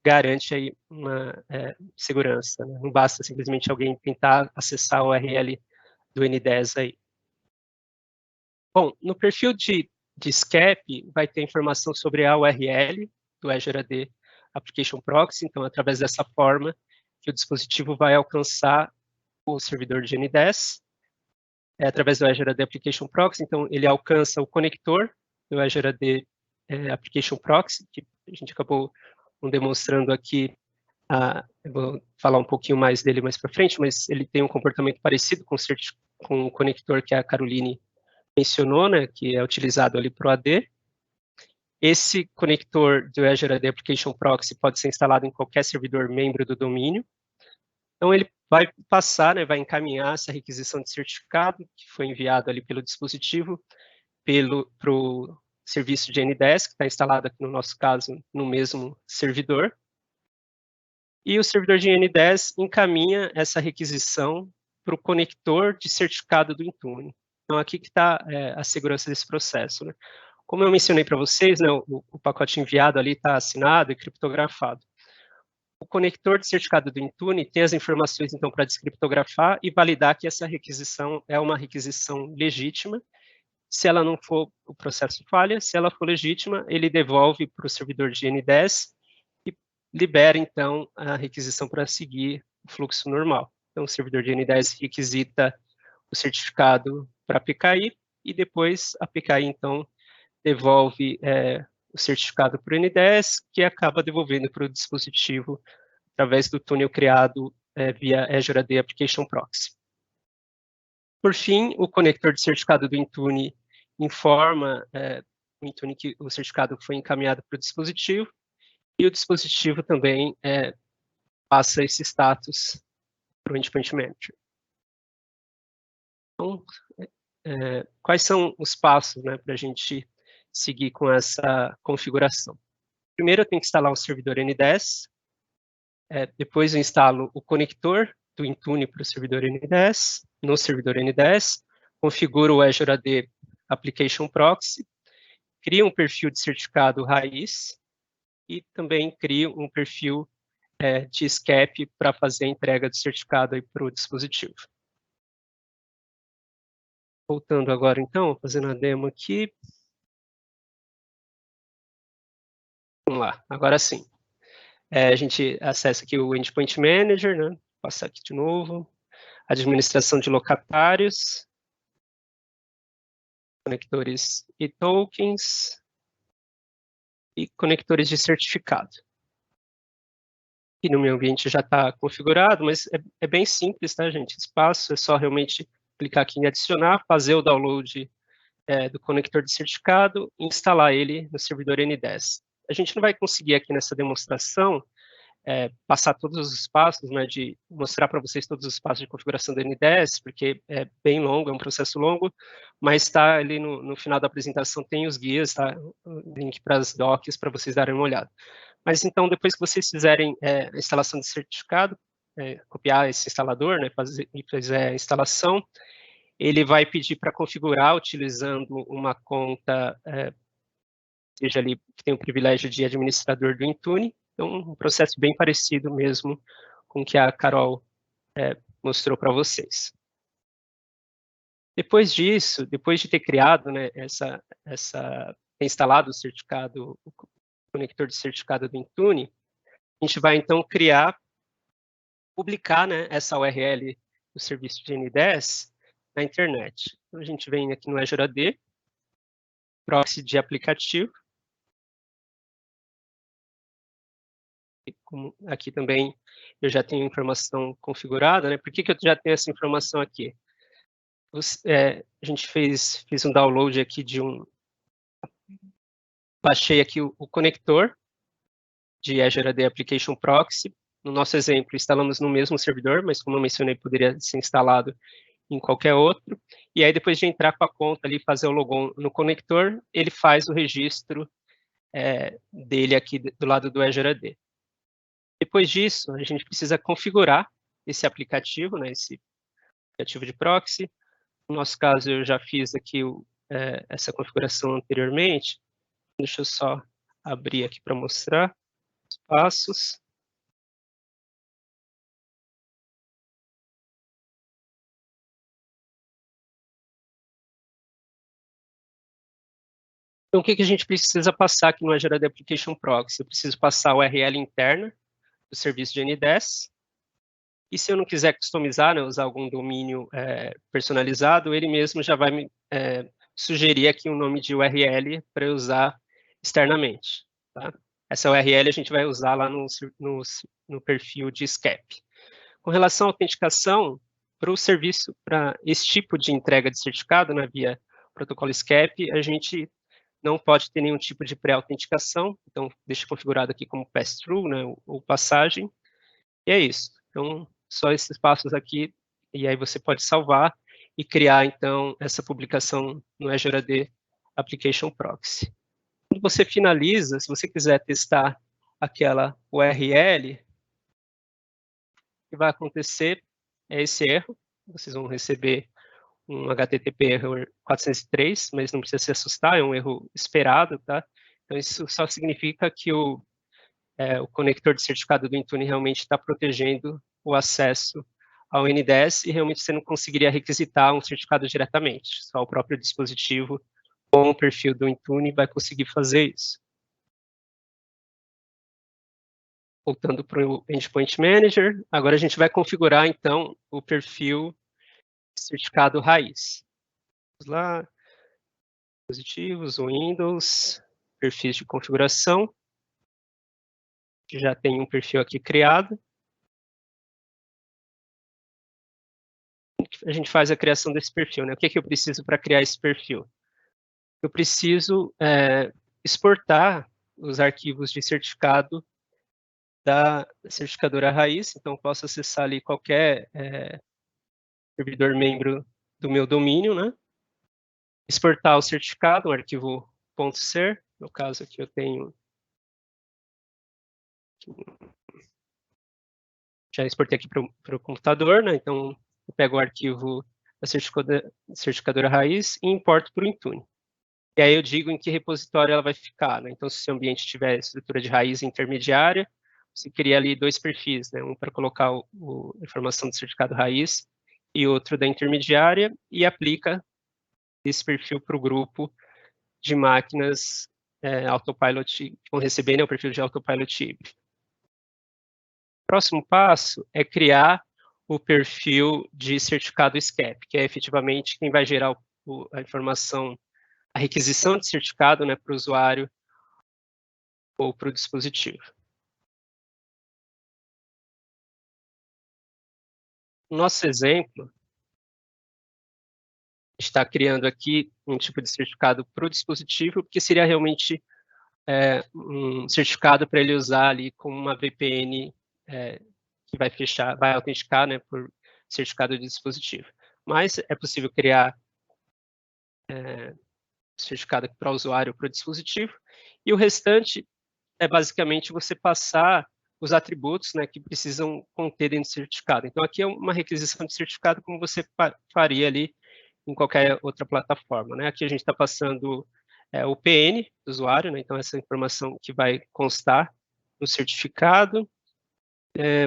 garante aí uma segurança, né? Não basta simplesmente alguém tentar acessar a URL do N10 aí. Bom, no perfil de SCAP vai ter informação sobre a URL do Azure AD Application Proxy, então, através dessa forma, que o dispositivo vai alcançar o servidor de N10, através do Azure AD Application Proxy, então, ele alcança o conector do Azure AD Application Proxy, que a gente acabou demonstrando aqui, eu vou falar um pouquinho mais dele mais para frente, mas ele tem um comportamento parecido com o conector que a Caroline mencionou, né, que é utilizado ali para o AD. Esse conector do Azure AD Application Proxy pode ser instalado em qualquer servidor membro do domínio. Então, ele vai passar, né, vai encaminhar essa requisição de certificado que foi enviado ali pelo dispositivo para o serviço de N10, que está instalado aqui no nosso caso no mesmo servidor. E o servidor de N10 encaminha essa requisição para o conector de certificado do Intune. Então, aqui que está a segurança desse processo, né? Como eu mencionei para vocês, né, o pacote enviado ali está assinado e criptografado. O conector de certificado do Intune tem as informações, então, para descriptografar e validar que essa requisição é uma requisição legítima. Se ela não for, o processo falha. Se ela for legítima, ele devolve para o servidor de N10 e libera, então, a requisição para seguir o fluxo normal. Então, o servidor de N10 requisita o certificado para a PKI e depois a PKI, então, devolve o certificado para o N10, que acaba devolvendo para o dispositivo através do túnel criado via Azure AD Application Proxy. Por fim, o conector de certificado do Intune informa o Intune que o certificado foi encaminhado para o dispositivo e o dispositivo também passa esse status para o Endpoint Manager. Então, quais são os passos, né, para a gente seguir com essa configuração? Primeiro, eu tenho que instalar um servidor N10, depois eu instalo o conector do Intune para o servidor N10, no servidor N10, configuro o Azure AD Application Proxy, crio um perfil de certificado raiz e também crio um perfil de SCAP para fazer a entrega do certificado para o dispositivo. Voltando agora, então, fazendo a demo aqui. Vamos lá, agora sim. A gente acessa aqui o Endpoint Manager, né? Vou passar aqui de novo. Administração de locatários. Conectores e tokens. e conectores de certificado. Aqui no meu ambiente já está configurado, mas é bem simples, tá, gente? Esse passo é só realmente clicar aqui em adicionar, fazer o download do conector de certificado e instalar ele no servidor N10. A gente não vai conseguir aqui nessa demonstração passar todos os passos, né, de mostrar para vocês todos os passos de configuração do N10, porque é bem longo, é um processo longo, mas está ali no final da apresentação, tem os guias, tá? O link para as docs para vocês darem uma olhada. Mas então, depois que vocês fizerem a instalação de certificado, copiar esse instalador, né, fazer a instalação, ele vai pedir para configurar utilizando uma conta, seja ali que tem o privilégio de administrador do Intune. Então, um processo bem parecido mesmo com o que a Carol mostrou para vocês. Depois disso, depois de ter criado, né, instalado o certificado, o conector de certificado do Intune, a gente vai então publicar, né, essa URL do serviço de N10 na internet. Então, a gente vem aqui no Azure AD, proxy de aplicativo. Como aqui também eu já tenho informação configurada, né? Por que eu já tenho essa informação aqui? A gente fez um download aqui baixei aqui o conector de Azure AD Application Proxy. No nosso exemplo, instalamos no mesmo servidor, mas como eu mencionei, poderia ser instalado em qualquer outro. E aí, depois de entrar com a conta ali, fazer o logon no conector, ele faz o registro dele aqui do lado do Azure AD. Depois disso, a gente precisa configurar esse aplicativo, né, esse aplicativo de proxy. No nosso caso, eu já fiz aqui essa configuração anteriormente. Deixa eu só abrir aqui para mostrar os passos. Então, o que a gente precisa passar aqui no Azure AD Application Proxy? Eu preciso passar a URL interna do serviço de N10. E se eu não quiser customizar, né, usar algum domínio personalizado, ele mesmo já vai me sugerir aqui um nome de URL para eu usar externamente. Tá? Essa URL a gente vai usar lá no perfil de SCAP. Com relação à autenticação, para o serviço, para esse tipo de entrega de certificado, né, via protocolo SCAP, a gente não pode ter nenhum tipo de pré-autenticação, então deixa configurado aqui como pass-through, né, ou passagem, e é isso. Então, só esses passos aqui, e aí você pode salvar e criar, então, essa publicação no Azure AD Application Proxy. Quando você finaliza, se você quiser testar aquela URL, o que vai acontecer é esse erro, vocês vão receber um HTTP error 403, mas não precisa se assustar, é um erro esperado, tá? Então, isso só significa que o conector de certificado do Intune realmente está protegendo o acesso ao N10 e realmente você não conseguiria requisitar um certificado diretamente, só o próprio dispositivo com o perfil do Intune vai conseguir fazer isso. Voltando para o Endpoint Manager, agora a gente vai configurar, então, o perfil certificado raiz. Vamos lá, dispositivos, Windows, perfis de configuração. Já tem um perfil aqui criado. A gente faz a criação desse perfil, né? O que eu preciso para criar esse perfil? Eu preciso exportar os arquivos de certificado da certificadora raiz, então eu posso acessar ali qualquer servidor membro do meu domínio, né? Exportar o certificado, um arquivo .ser, no caso aqui eu tenho, já exportei aqui para o computador, né? Então eu pego o arquivo da certificadora raiz e importo para o Intune. E aí eu digo em que repositório ela vai ficar, né? Então se o seu ambiente tiver estrutura de raiz intermediária, você cria ali dois perfis, né? Um para colocar a informação do certificado raiz e outro da intermediária, e aplica esse perfil para o grupo de máquinas Autopilot, que vão receber, né, o perfil de Autopilot híbrido. O próximo passo é criar o perfil de certificado SCAP, que é efetivamente quem vai gerar a informação, a requisição de certificado, né, para o usuário ou para o dispositivo. No nosso exemplo, está criando aqui um tipo de certificado para o dispositivo, porque seria realmente um certificado para ele usar ali como uma VPN que vai autenticar, né, por certificado de dispositivo. Mas é possível criar certificado para o usuário para o dispositivo, e o restante é basicamente você passar os atributos, né, que precisam conter dentro do certificado. Então, aqui é uma requisição de certificado como você faria ali em qualquer outra plataforma, né? Aqui a gente está passando o PN do usuário, né? Então, essa informação que vai constar no certificado.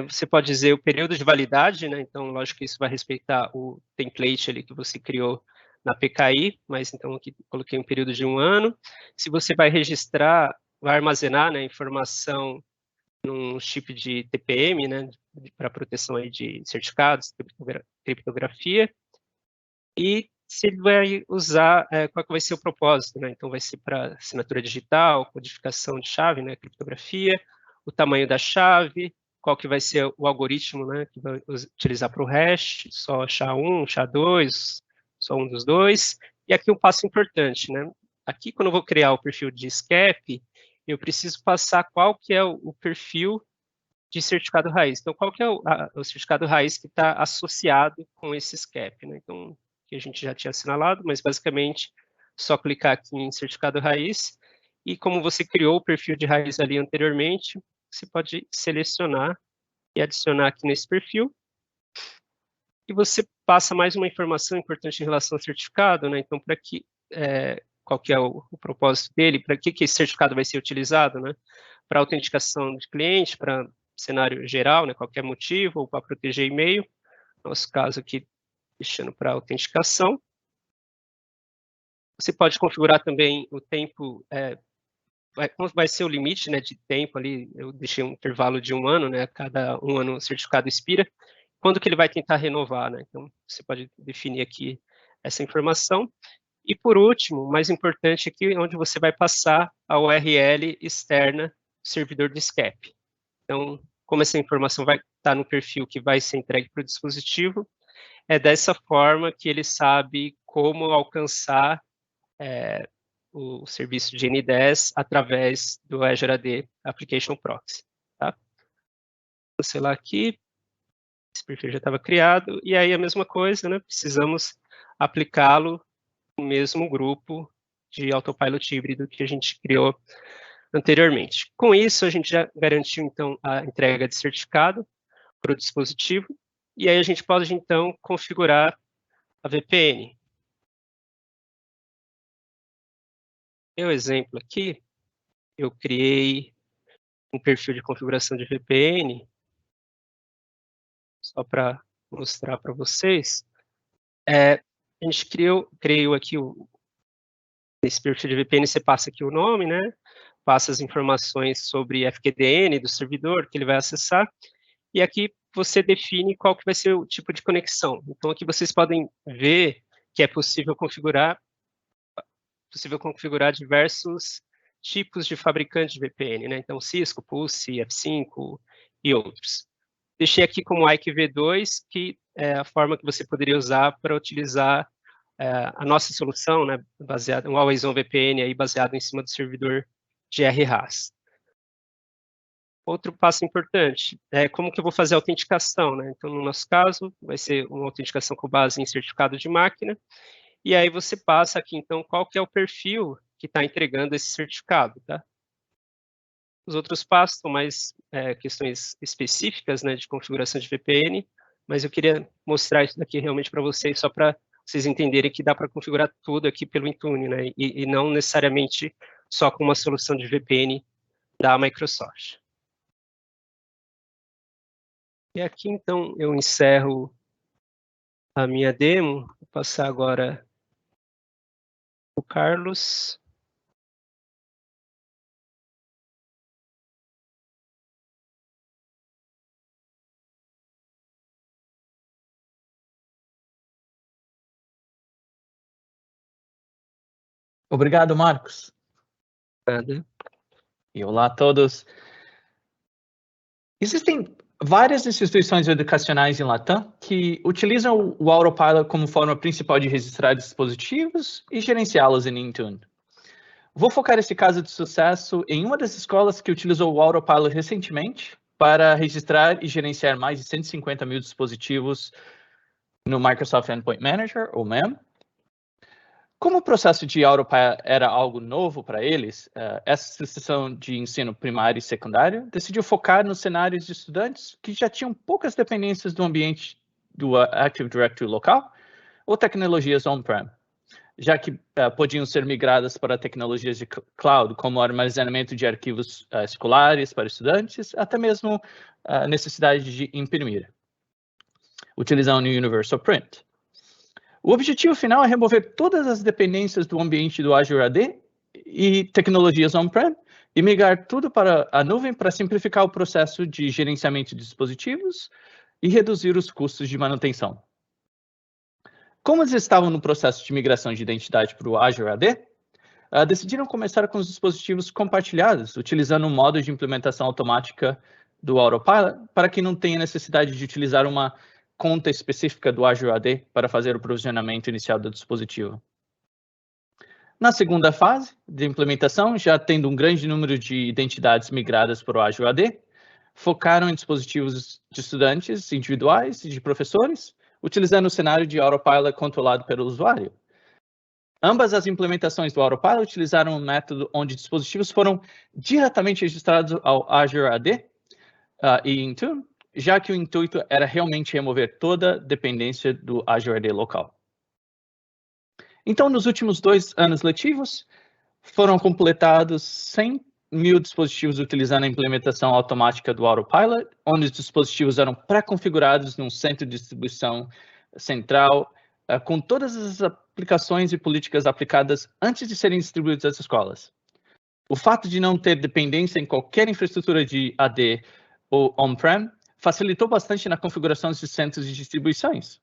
Você pode dizer o período de validade, né? Então, lógico que isso vai respeitar o template ali que você criou na PKI, mas então aqui coloquei um período de 1 ano. Se você vai registrar, vai armazenar, né, informação num chip de TPM, né, para proteção aí de certificados, criptografia, e se ele vai usar, qual que vai ser o propósito, né? Então vai ser para assinatura digital, codificação de chave, né, criptografia, o tamanho da chave, qual que vai ser o algoritmo, né, que vai utilizar para o hash, só SHA-1, SHA-2, só um dos dois. E aqui um passo importante, né? Aqui, quando eu vou criar o perfil de SCAP, eu preciso passar qual que é o perfil de certificado raiz. Então, qual que é o certificado raiz que está associado com esse SCAP, né? Então, que a gente já tinha assinalado, mas basicamente só clicar aqui em certificado raiz, e como você criou o perfil de raiz ali anteriormente, você pode selecionar e adicionar aqui nesse perfil, e você passa mais uma informação importante em relação ao certificado, né? Então, para que qual que é o propósito dele, para que esse certificado vai ser utilizado, né? Para autenticação de cliente, para cenário geral, né? Qualquer motivo, ou para proteger e-mail. Nosso caso aqui, deixando para autenticação. Você pode configurar também o tempo, como vai ser o limite, né, de tempo ali, eu deixei um intervalo de 1 ano, né, cada 1 ano o certificado expira, quando que ele vai tentar renovar, né, então você pode definir aqui essa informação. E por último, mais importante aqui, onde você vai passar a URL externa do servidor do SCAP. Então, como essa informação vai estar no perfil que vai ser entregue para o dispositivo, é dessa forma que ele sabe como alcançar o serviço de N10 através do Azure AD Application Proxy. Tá? Vou cancelar aqui, esse perfil já estava criado, e aí a mesma coisa, né? Precisamos aplicá-lo no mesmo grupo de autopilot híbrido que a gente criou anteriormente. Com isso, a gente já garantiu, então, a entrega de certificado para o dispositivo, e aí a gente pode, então, configurar a VPN. Meu exemplo aqui, eu criei um perfil de configuração de VPN, só para mostrar para vocês. A gente criou aqui esse perfil de VPN, você passa aqui o nome, né? Passa as informações sobre FQDN do servidor que ele vai acessar, e aqui você define qual que vai ser o tipo de conexão. Então aqui vocês podem ver que é possível configurar diversos tipos de fabricante de VPN, né? Então Cisco, Pulse, F5 e outros. Deixei aqui como IKEv2, que é a forma que você poderia usar para utilizar a nossa solução, né, baseada, um Always On VPN aí baseado em cima do servidor de RHAS. Outro passo importante é como que eu vou fazer a autenticação, né? Então, no nosso caso, vai ser uma autenticação com base em certificado de máquina, e aí você passa aqui, então, qual que é o perfil que está entregando esse certificado, tá? Os outros passos são mais questões específicas, né, de configuração de VPN, mas eu queria mostrar isso daqui realmente para vocês, só para vocês entenderem que dá para configurar tudo aqui pelo Intune, né, e não necessariamente só com uma solução de VPN da Microsoft. E aqui, então, eu encerro a minha demo. Vou passar agora para o Carlos. Obrigado, Marcos. Nada. E olá a todos. Existem várias instituições educacionais em Latam que utilizam o Autopilot como forma principal de registrar dispositivos e gerenciá-los em Intune. Vou focar esse caso de sucesso em uma das escolas que utilizou o Autopilot recentemente para registrar e gerenciar mais de 150 mil dispositivos no Microsoft Endpoint Manager, ou MEM. Como o processo de Autopilot era algo novo para eles, essa instituição de ensino primário e secundário decidiu focar nos cenários de estudantes que já tinham poucas dependências do ambiente do Active Directory local ou tecnologias on-prem, já que podiam ser migradas para tecnologias de cloud, como armazenamento de arquivos escolares para estudantes, até mesmo a necessidade de imprimir, utilizando o Universal Print. O objetivo final é remover todas as dependências do ambiente do Azure AD e tecnologias on-prem e migrar tudo para a nuvem para simplificar o processo de gerenciamento de dispositivos e reduzir os custos de manutenção. Como eles estavam no processo de migração de identidade para o Azure AD, decidiram começar com os dispositivos compartilhados, utilizando um modo de implementação automática do Autopilot para que não tenha necessidade de utilizar uma conta específica do Azure AD para fazer o provisionamento inicial do dispositivo. Na segunda fase de implementação, já tendo um grande número de identidades migradas para o Azure AD, focaram em dispositivos de estudantes individuais e de professores, utilizando o cenário de Autopilot controlado pelo usuário. Ambas as implementações do Autopilot utilizaram um método onde dispositivos foram diretamente registrados ao Azure AD e Intune, já que o intuito era realmente remover toda dependência do Azure AD local. Então, nos últimos 2 anos letivos, foram completados 100 mil dispositivos utilizando a implementação automática do Autopilot, onde os dispositivos eram pré-configurados num centro de distribuição central, com todas as aplicações e políticas aplicadas antes de serem distribuídos às escolas. O fato de não ter dependência em qualquer infraestrutura de AD ou on-prem facilitou bastante na configuração de centros de distribuições,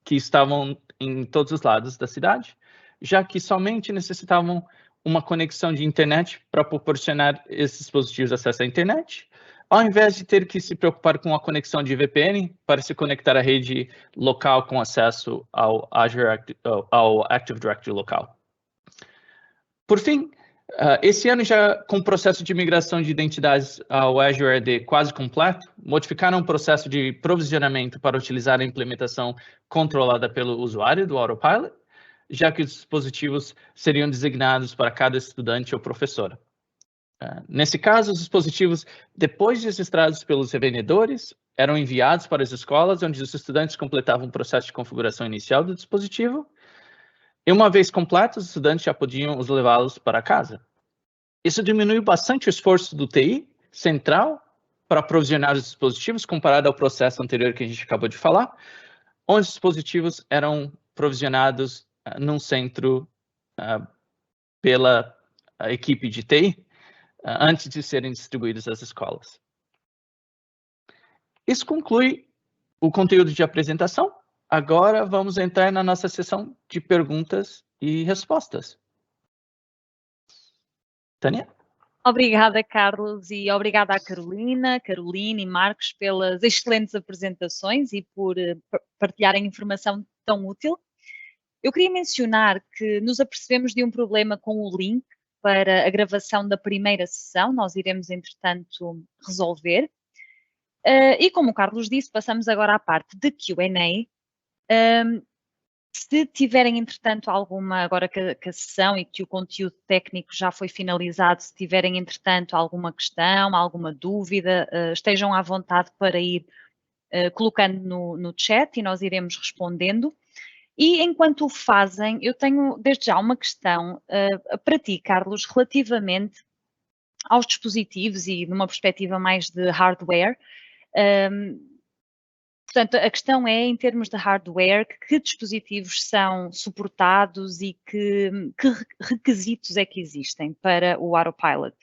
que estavam em todos os lados da cidade, já que somente necessitavam uma conexão de internet para proporcionar esses dispositivos acesso à internet, ao invés de ter que se preocupar com a conexão de VPN para se conectar à rede local com acesso ao Active Directory local. Por fim, esse ano, já com o processo de migração de identidades ao Azure AD quase completo, modificaram o processo de provisionamento para utilizar a implementação controlada pelo usuário do Autopilot, já que os dispositivos seriam designados para cada estudante ou professor. Nesse caso, os dispositivos, depois de registrados pelos revendedores, eram enviados para as escolas, onde os estudantes completavam o processo de configuração inicial do dispositivo, e uma vez completos, os estudantes já podiam levá-los para casa. Isso diminuiu bastante o esforço do TI central para provisionar os dispositivos, comparado ao processo anterior que a gente acabou de falar, onde os dispositivos eram provisionados num centro pela equipe de TI, antes de serem distribuídos às escolas. Isso conclui o conteúdo de apresentação. Agora vamos entrar na nossa sessão de perguntas e respostas. Tânia? Obrigada, Carlos, e obrigada à Carolina e Marcos pelas excelentes apresentações e por partilharem informação tão útil. Eu queria mencionar que nos apercebemos de um problema com o link para a gravação da primeira sessão, nós iremos, entretanto, resolver. E como o Carlos disse, passamos agora à parte de Q&A. Se tiverem, entretanto, agora que a sessão e que o conteúdo técnico já foi finalizado, se tiverem, entretanto, alguma questão, alguma dúvida, estejam à vontade para ir colocando no chat e nós iremos respondendo. E enquanto o fazem, eu tenho desde já uma questão para ti, Carlos, relativamente aos dispositivos e numa perspectiva mais de hardware. Portanto, a questão é, em termos de hardware, que dispositivos são suportados e que requisitos é que existem para o Autopilot?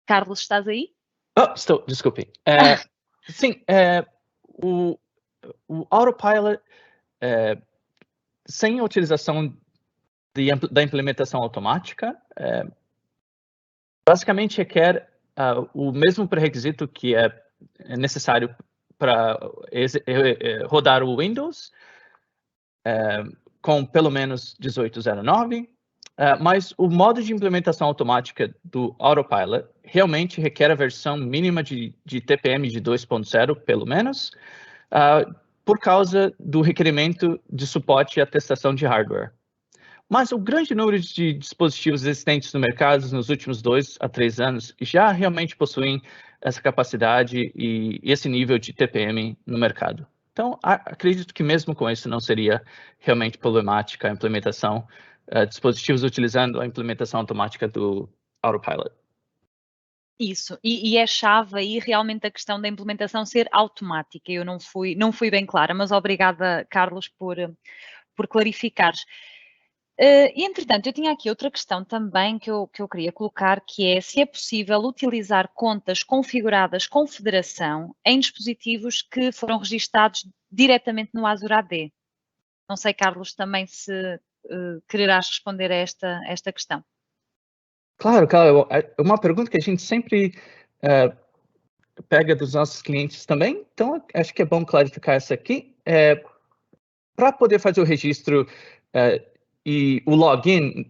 Carlos, estás aí? Estou, desculpe. Sim, o Autopilot sem a utilização da implementação automática, basicamente requer o mesmo pré-requisito que é necessário para rodar o Windows, com pelo menos 1809, mas o modo de implementação automática do Autopilot realmente requer a versão mínima de TPM de 2.0, pelo menos, por causa do requerimento de suporte e atestação de hardware. Mas o grande número de dispositivos existentes no mercado nos últimos 2 a 3 anos já realmente possuem essa capacidade e esse nível de TPM no mercado. Então, acredito que mesmo com isso não seria realmente problemática a implementação de dispositivos utilizando a implementação automática do Autopilot. Isso, e é chave aí realmente a questão da implementação ser automática. Eu não fui bem clara, mas obrigada, Carlos, por clarificares. Entretanto, eu tinha aqui outra questão também que eu queria colocar, que é se é possível utilizar contas configuradas com federação em dispositivos que foram registados diretamente no Azure AD. Não sei, Carlos, também se quererás responder a esta questão. Claro, é uma pergunta que a gente sempre pega dos nossos clientes também, então acho que é bom clarificar essa aqui. Para poder fazer o registro e o login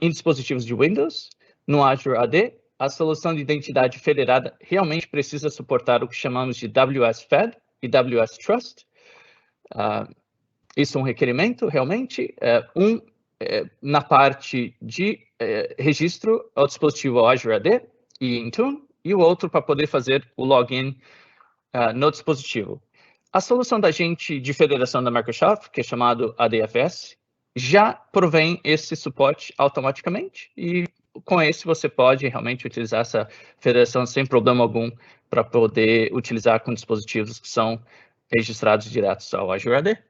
em dispositivos de Windows, no Azure AD, a solução de identidade federada realmente precisa suportar o que chamamos de WS-Fed e WS-Trust. Isso é um requerimento, realmente. Na parte de registro ao dispositivo Azure AD e Intune, e o outro para poder fazer o login no dispositivo. A solução da gente de federação da Microsoft, que é chamado ADFS, já provém esse suporte automaticamente e com esse você pode realmente utilizar essa federação sem problema algum para poder utilizar com dispositivos que são registrados diretos ao Azure AD.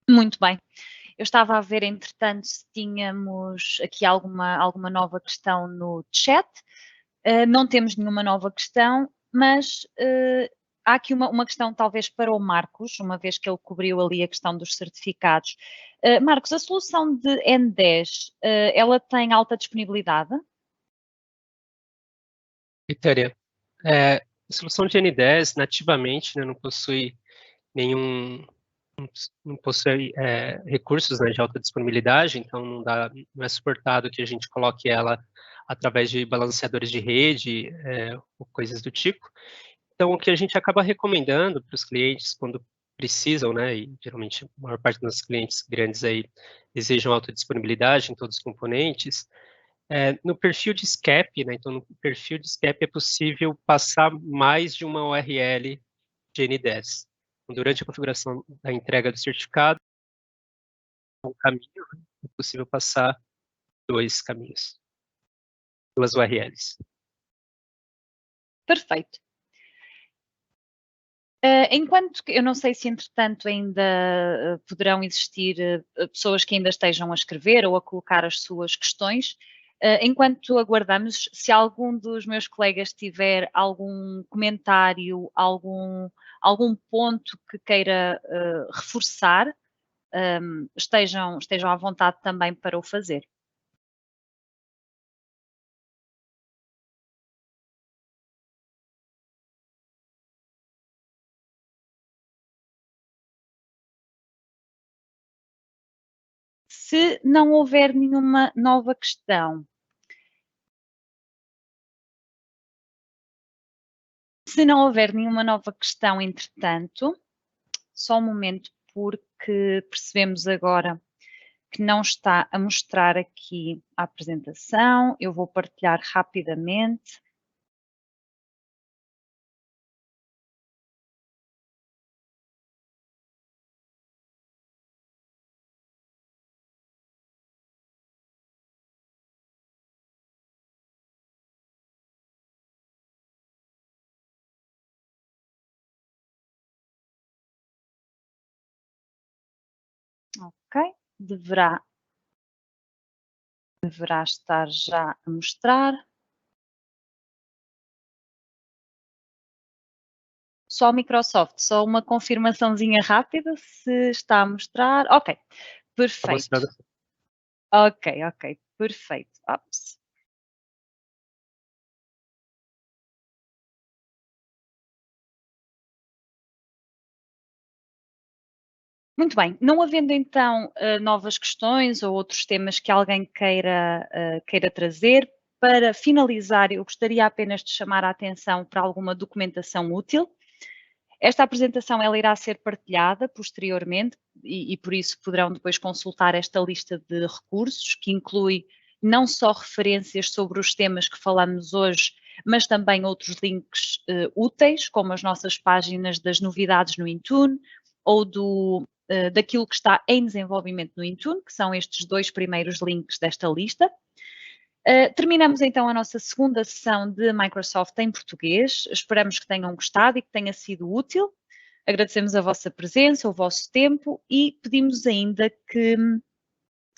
Muito bem. Eu estava a ver, entretanto, se tínhamos aqui alguma nova questão no chat. Não temos nenhuma nova questão, mas há aqui uma questão talvez para o Marcos, uma vez que ele cobriu ali a questão dos certificados. Marcos, a solução de N10, ela tem alta disponibilidade? Vitória, a solução de N10 nativamente, né, não possui recursos, né, de alta disponibilidade, então não é suportado que a gente coloque ela através de balanceadores de rede ou coisas do tipo. Então, o que a gente acaba recomendando para os clientes quando precisam, né, e geralmente a maior parte dos clientes grandes aí desejam alta disponibilidade em todos os componentes, no perfil de SCAP, né, então no perfil de SCAP é possível passar mais de uma URL de N10. Então, durante a configuração da entrega do certificado, um caminho, é possível passar 2 caminhos, 2 URLs. Perfeito. Enquanto que eu não sei se, entretanto, ainda poderão existir pessoas que ainda estejam a escrever ou a colocar as suas questões, enquanto aguardamos, se algum dos meus colegas tiver algum comentário, algum ponto que queira reforçar, estejam à vontade também para o fazer. Se não houver nenhuma nova questão, entretanto, só um momento, porque percebemos agora que não está a mostrar aqui a apresentação. Eu vou partilhar rapidamente. Ok, deverá estar já a mostrar. só Microsoft, só uma confirmaçãozinha rápida se está a mostrar. Ok, perfeito. Ok, perfeito. Ops. Muito bem, não havendo então novas questões ou outros temas que alguém queira trazer, para finalizar, eu gostaria apenas de chamar a atenção para alguma documentação útil. Esta apresentação ela irá ser partilhada posteriormente e por isso poderão depois consultar esta lista de recursos, que inclui não só referências sobre os temas que falamos hoje, mas também outros links úteis, como as nossas páginas das novidades no Intune ou daquilo que está em desenvolvimento no Intune, que são estes 2 primeiros links desta lista. Terminamos então a nossa segunda sessão de Microsoft em português. Esperamos que tenham gostado e que tenha sido útil. Agradecemos a vossa presença, o vosso tempo e pedimos ainda que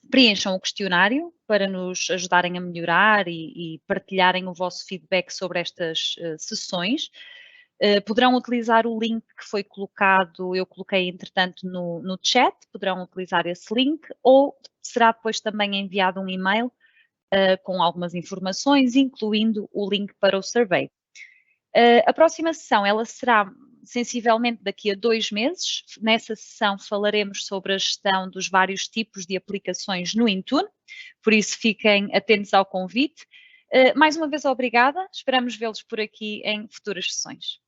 preencham o questionário para nos ajudarem a melhorar e partilharem o vosso feedback sobre estas sessões. Poderão utilizar o link que foi colocado, eu coloquei entretanto no chat, poderão utilizar esse link ou será depois também enviado um e-mail com algumas informações, incluindo o link para o survey. A próxima sessão, ela será sensivelmente daqui a 2 meses. Nessa sessão falaremos sobre a gestão dos vários tipos de aplicações no Intune, por isso fiquem atentos ao convite. Mais uma vez, obrigada. Esperamos vê-los por aqui em futuras sessões.